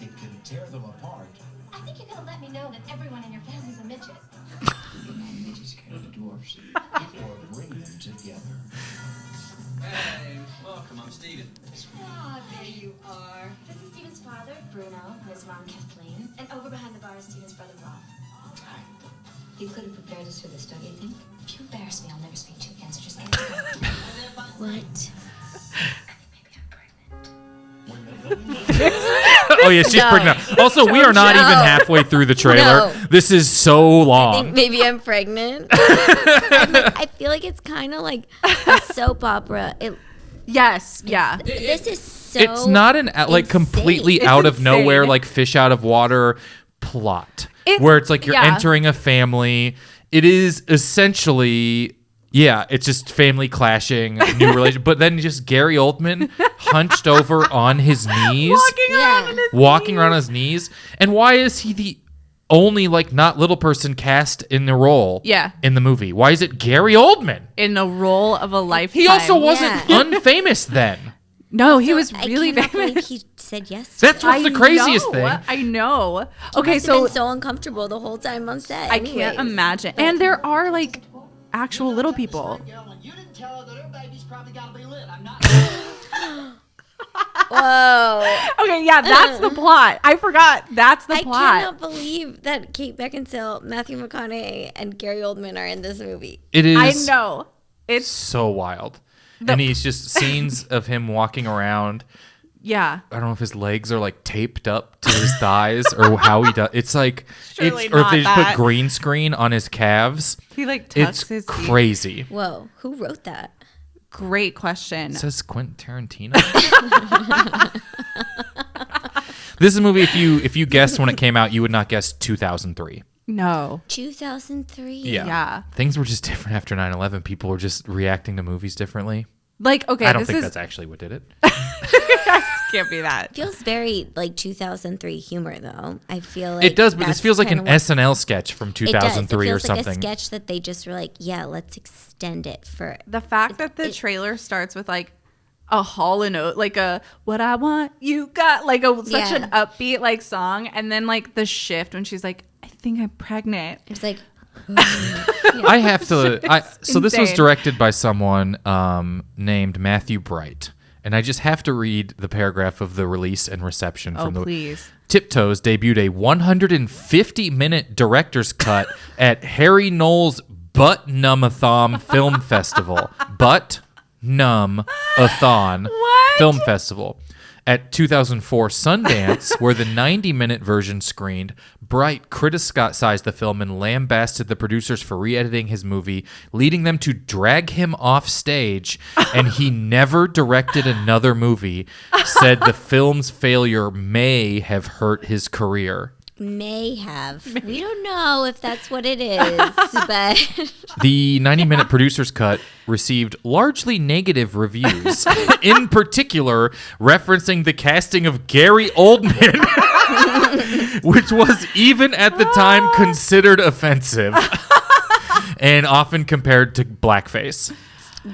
It can tear them apart. I think you're gonna let me know that everyone in your family's a midget. Midgets carry the dwarfs. Or bring them together. Hey, welcome. I'm Steven. Ah, there you are. This is Steven's father, Bruno, Miss Mom, Kathleen, and over behind the bar is Steven's brother, Rob. Hi. You could have prepared us for this, don't you think? If you embarrass me, I'll never speak to you again, so just get it going. What? I think maybe I'm pregnant. Oh yeah, she's No. pregnant. Also, we are not No. even halfway through the trailer. No. This is so I long. think maybe I'm pregnant. I feel like it's kind of like a soap opera. Yes. Yeah. This is so. It's not an like insane. completely It's out of insane. nowhere like fish out of water plot It- where it's like you're yeah. entering a family. It is essentially it's just family clashing, new relation. But then just Gary Oldman hunched over on his knees, Walking around on his walking around on his knees. And why is he the only like not little person cast in the role? Yeah. in the movie. Why is it Gary Oldman? in the role of a lifetime. He also wasn't Yeah. unfamous then. No, he was I really cannot believe famous. he said yes. That's what's the craziest thing. I know. He Okay, must have been so so uncomfortable the whole time on set. I can't imagine. And there are like actual little people. Girl, and you didn't tell her that her baby's probably got to be lit. I'm not. Whoa. Okay, yeah, that's the plot. I forgot. That's the I plot. cannot believe that Kate Beckinsale, Matthew McConaughey, and Gary Oldman are in this movie. It is I know. It's so wild. And he's just scenes of him walking around. yeah. I don't know if his legs are like taped up to his thighs or how he does. It's like, Surely or if they not just put that. green screen on his calves. He like tucks It's his feet. crazy. Whoa. Who wrote that? Great question. It says Quentin Tarantino. This is a movie. If you guessed when it came out, you would not guess 2003. No. 2003. Yeah. Things were just different after 9/11. People were just reacting to movies differently. Like, okay, I don't this think is that's actually what did it. can't be that. Feels very like 2003 humor, though. I feel like It does, but this that's feels like an kinda what- SNL sketch from It does. It 2003 or feels like something. a sketch that they just were like, yeah, let's extend it for. The fact that the trailer starts with like a Hall and Oates, like a "What I Want You Got," like such an upbeat like song, and then like the shift when she's like, "I think I'm pregnant." It's like, I have to. So this was insane. directed by someone named Matthew Bright, and I just have to read the paragraph of the release and reception Oh, from the. please. Tiptoes debuted a 150-minute director's cut at Harry Knowles Butt Numb-a-thon Film Festival. Butt Numb-a-thon What? Film Festival. At 2004 Sundance, where the 90-minute version screened, Bright criticized the film and lambasted the producers for re-editing his movie, leading them to drag him off stage, and he never directed another movie, said the film's failure may have hurt his career. may have. We don't know if that's what it is, but The 90-minute producer's cut received largely negative reviews, in particular referencing the casting of Gary Oldman, which was even at the time considered offensive and often compared to blackface.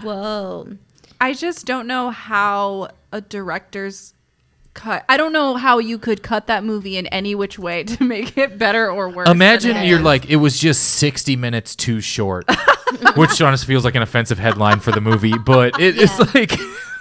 whoa. I just don't know how a director's cut. I don't know how you could cut that movie in any which way to make it better or worse. than Imagine it you're is. like, it was just 60 minutes too short, which honestly feels like an offensive headline for the movie, but it's Yeah. like...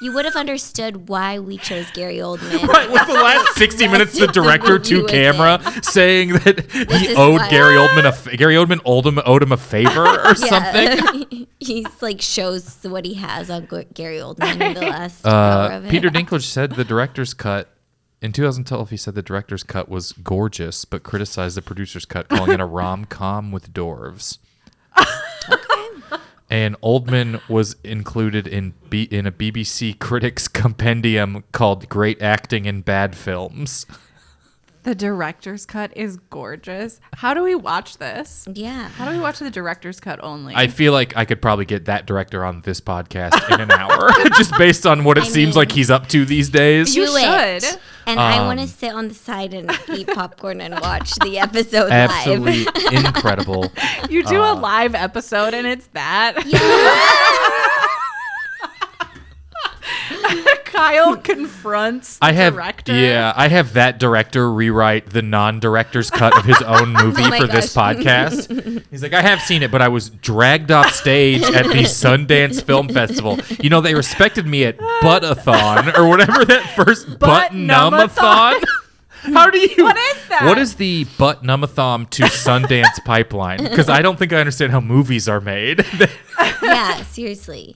You would have understood why we chose Gary Oldman. Right, was the last 60 minutes the director movie to was camera saying that he is owed why- Gary Oldman owed him a favor or something? He's like shows what he has on Gary Oldman in the last hour of it. Peter Dinklage said the director's cut in 2012. He said the director's cut was gorgeous, but criticized the producer's cut, calling it a rom-com with dwarves. And Oldman was included in a BBC Critics Compendium called "Great Acting in Bad Films." the director's cut is gorgeous. How do we watch this? Yeah. How do we watch the director's cut only? I feel like I could probably get that director on this podcast in an hour, just based on what it seems mean- like he's up to these days. You Do it. should. And I want to sit on the side and eat popcorn and watch the episode live. Absolutely incredible. You do a live episode and it's that. Kyle confronts the I have director. I have that director rewrite the non-director's cut of his own movie my for this podcast. He's like, I have seen it, but I was dragged off stage at the Sundance Film Festival. You know, they respected me at Butt-a-thon or whatever that first Butt Numb-a-thon. How do you? What is that? What is the Butt Numb-a-thon to Sundance pipeline? Because I don't think I understand how movies are made. Yeah, seriously.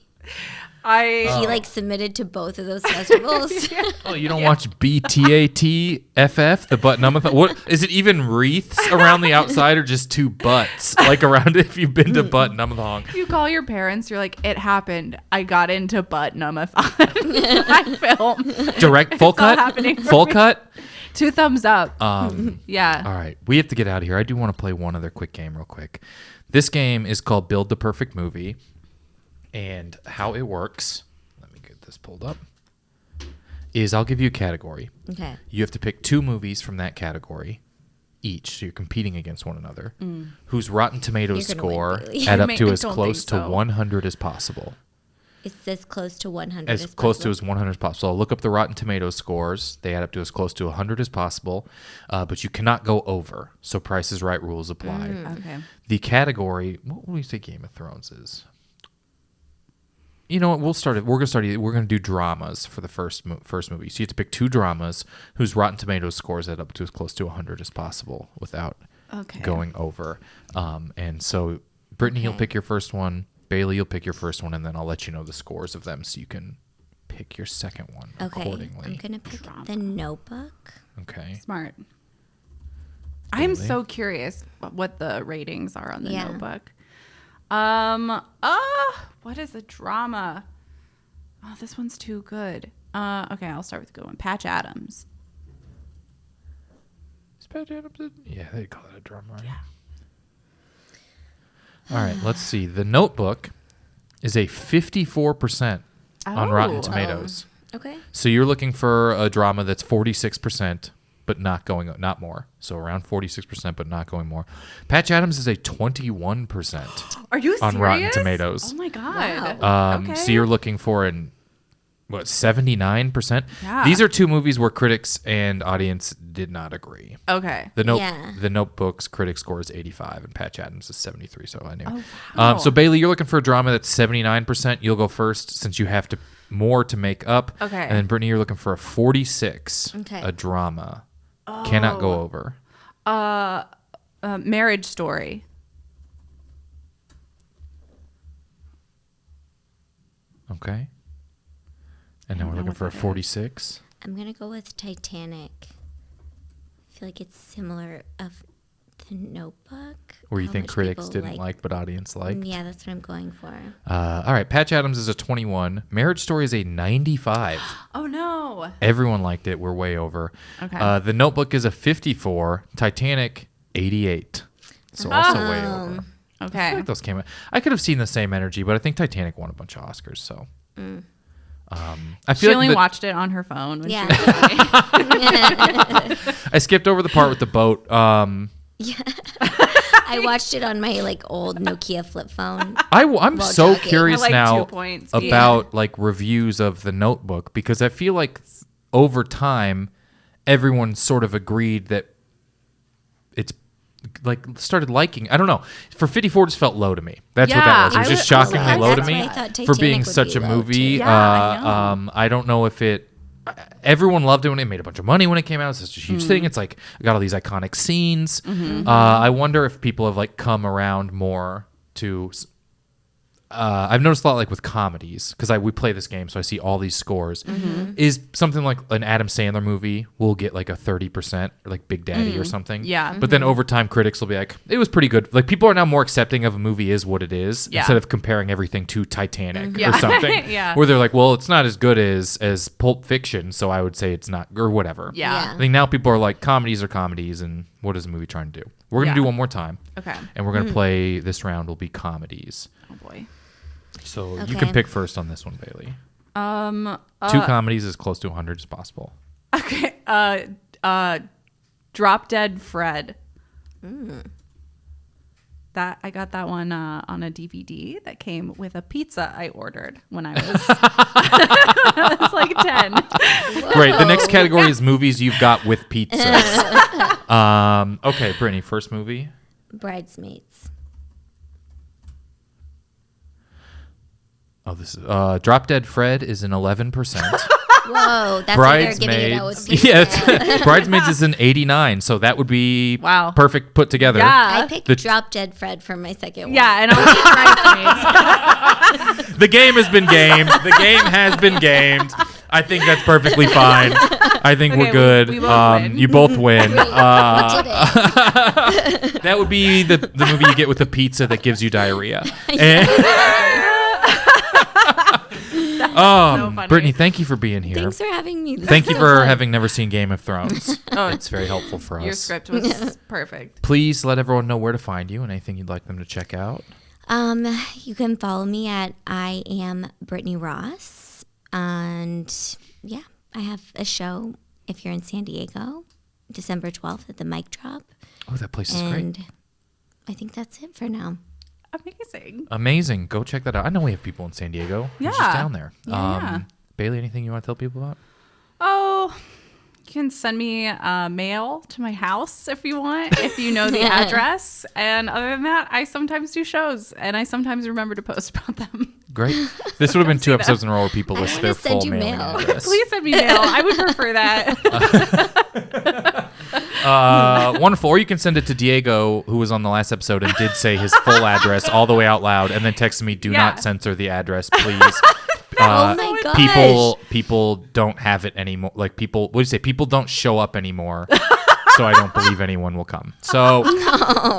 He like submitted to both of those festivals. Oh, you don't watch BTATFF, the Butt Numb-a-thon? What is it? Even wreaths around the outside, or just two butts like around it? If you've been to Butt Numb-a-thon, You call your parents, you're like, it happened. I got into Butt Numb-a-thon. I film. direct full all cut, happening for full me. cut. 2 thumbs up. Yeah. All right, we have to get out of here. I do want to play one other quick game, real quick. This game is called Build the Perfect Movie. And how it works, let me get this pulled up, is I'll give you a category. Okay. You have to pick 2 movies from that category each, so you're competing against one another, whose Rotten Tomatoes You're gonna score win, Bailey. add up Make to me as don't close think to so. 100 as possible. It's as close to 100 As close to as 100 as possible. So I'll look up the Rotten Tomatoes scores. They add up to as close to 100 as possible, but you cannot go over. So Price is Right rules apply. Okay. The category, what would we say Game of Thrones is? you know what? We're gonna do dramas for the first movie. So you have to pick 2 dramas whose Rotten Tomatoes scores it up to as close to 100 as possible without going over. And so Brittany, you'll pick your first one. Bailey, you'll pick your first one, and then I'll let you know the scores of them so you can pick your second one accordingly. I'm gonna pick The Notebook. Okay. Smart. I'm so curious what the ratings are on the Notebook. What is a drama? Oh, this one's too good. Okay, I'll start with a good one. Patch Adams. Is Patch Adams? Yeah, they call it a drama. Right? Yeah. All right, let's see. The Notebook is a 54% on Rotten Tomatoes. Okay. So you're looking for a drama that's 46%, but not more. So around 46%, but not going more. Patch Adams is a 21%. Are you serious? On Rotten Tomatoes. Oh my god. Wow. So you're looking for 79%? Yeah. These are 2 movies where critics and audience did not agree. Okay. The Notebook's critic score is 85 and Patch Adams is 73, so I knew. Oh, wow. So Bailey, you're looking for a drama that's 79%. You'll go first since you have more to make up. Okay. And then Brittany, you're looking for a 46. Okay. A drama. Cannot go over. Marriage Story. Okay. And then we're looking for a 46. I'm gonna go with Titanic. I feel like it's similar of The Notebook. Where you How think much critics people didn't like, but audience liked. Yeah, that's what I'm going for. All right. Patch Adams is a 21. Marriage Story is a 95. Oh no. Everyone liked it. We're way over. Okay. The Notebook is a 54. Titanic, 88. So also way over. I Okay. feel like those came out. I could have seen the same energy, but I think Titanic won a bunch of Oscars. So I She feel only like watched it on her phone. When Yeah. She was I skipped over the part with the boat. Yeah. I watched it on my old Nokia flip phone. I'm so jogging. curious I like now 2 points. about reviews of the Notebook because I feel like over time everyone sort of agreed that it's started liking. I don't know. For 54 just felt low to me. That's what that was. It was just shockingly low to that's me why I thought for being Titanic would such be a low, movie. too. Yeah, I know. I don't know if it. Everyone loved it when it made a bunch of money when it came out. It's such a huge thing. It's like got all these iconic scenes. I wonder if people have come around more to. I've noticed a lot with comedies because we play this game, so I see all these scores. Is something like an Adam Sandler movie will get a 30% or Big Daddy or something. Yeah. But then over time, critics will be like, it was pretty good. People are now more accepting of a movie is what it is instead of comparing everything to Titanic or something. Yeah. Where they're like, well, it's not as good as Pulp Fiction, so I would say it's not or whatever. Yeah. I think now people are like, comedies are comedies, and what is a movie trying to do? We're gonna do one more time. Okay. And we're gonna play this round will be comedies. Oh boy. So you Okay. can pick first on this one, Bailey. 2 comedies as close to 100 as possible. Okay. Drop Dead Fred. That I got that one on a DVD that came with a pizza I ordered when I was I was 10. Great. The next category is movies you've got with pizzas. Okay, Brittany, first movie. Bridesmaids. Oh, this is Drop Dead Fred is an 11%. Whoa, that's why they're giving it out with pizza. Yeah, Bridesmaids is an 89, so that would be perfect put together. Yeah. I picked Drop Dead Fred for my second one. Yeah, and I'll Bridesmaids. The game has been gamed. The game has been gamed. I think that's perfectly fine. I think we're good. We both win. You both win. We did it. That would be the movie you get with a pizza that gives you diarrhea. So funny. Brittany, thank you for being here. Thanks for having me. This Thank was you so for fun. having never seen Game of Thrones. It's very helpful for Your us. script was perfect. Please let everyone know where to find you and anything you'd like them to check out. You can follow me at I am Brittany Ross, and yeah, I have a show if you're in San Diego, December 12th at the Mic Drop. Oh, that place is great. And I think that's it for now. Amazing. Amazing. Go check that out. I know we have people in San Diego. Yeah. It's just down there. Yeah. Bailey, anything you want to tell people about? Oh, you can send me mail to my house if you want, if you know the address. And other than that, I sometimes do shows, and I sometimes remember to post about them. Great. This would have been 2 episodes in a row where people list their just send full you mailing mail. address. Please send me mail. I would prefer that. Wonderful. Or you can send it to Diego, who was on the last episode and did say his full address all the way out loud, and then texted me, "Do not censor the address, please." Oh my gosh. People don't have it anymore. Like people, what do you say? People don't show up anymore. So I don't believe anyone will come. So,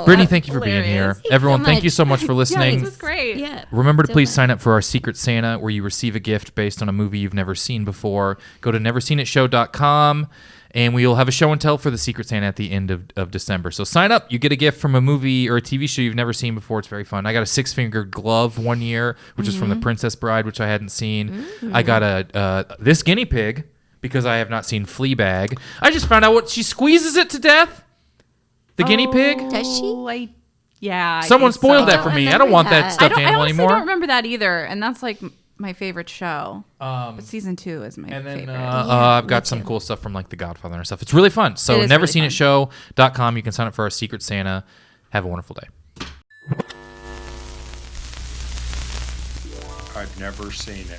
Brittany, thank you for being here. Thanks Everyone, so thank much. you so much for listening. This is great. Yeah. Remember to So please much. sign up for our Secret Santa, where you receive a gift based on a movie you've never seen before. Go to neverseenitshow.com, and we will have a show and tell for the Secret Santa at the end of December. So sign up. You get a gift from a movie or a TV show you've never seen before. It's very fun. I got a 6-finger glove one year, which is from The Princess Bride, which I hadn't seen. I got this guinea pig because I have not seen Fleabag. I just found out what she squeezes it to death. The guinea pig? Does she? Someone spoiled so. that for me. I don't want that that. stuffed I animal honestly anymore. don't remember that either, and that's like my favorite show. But season 2 is my And then favorite. I've got some cool stuff from like The Godfather and stuff. It's really fun. So It is really neverseenitshow.com. You can sign up for our Secret Santa. Have a wonderful day. I've never seen it.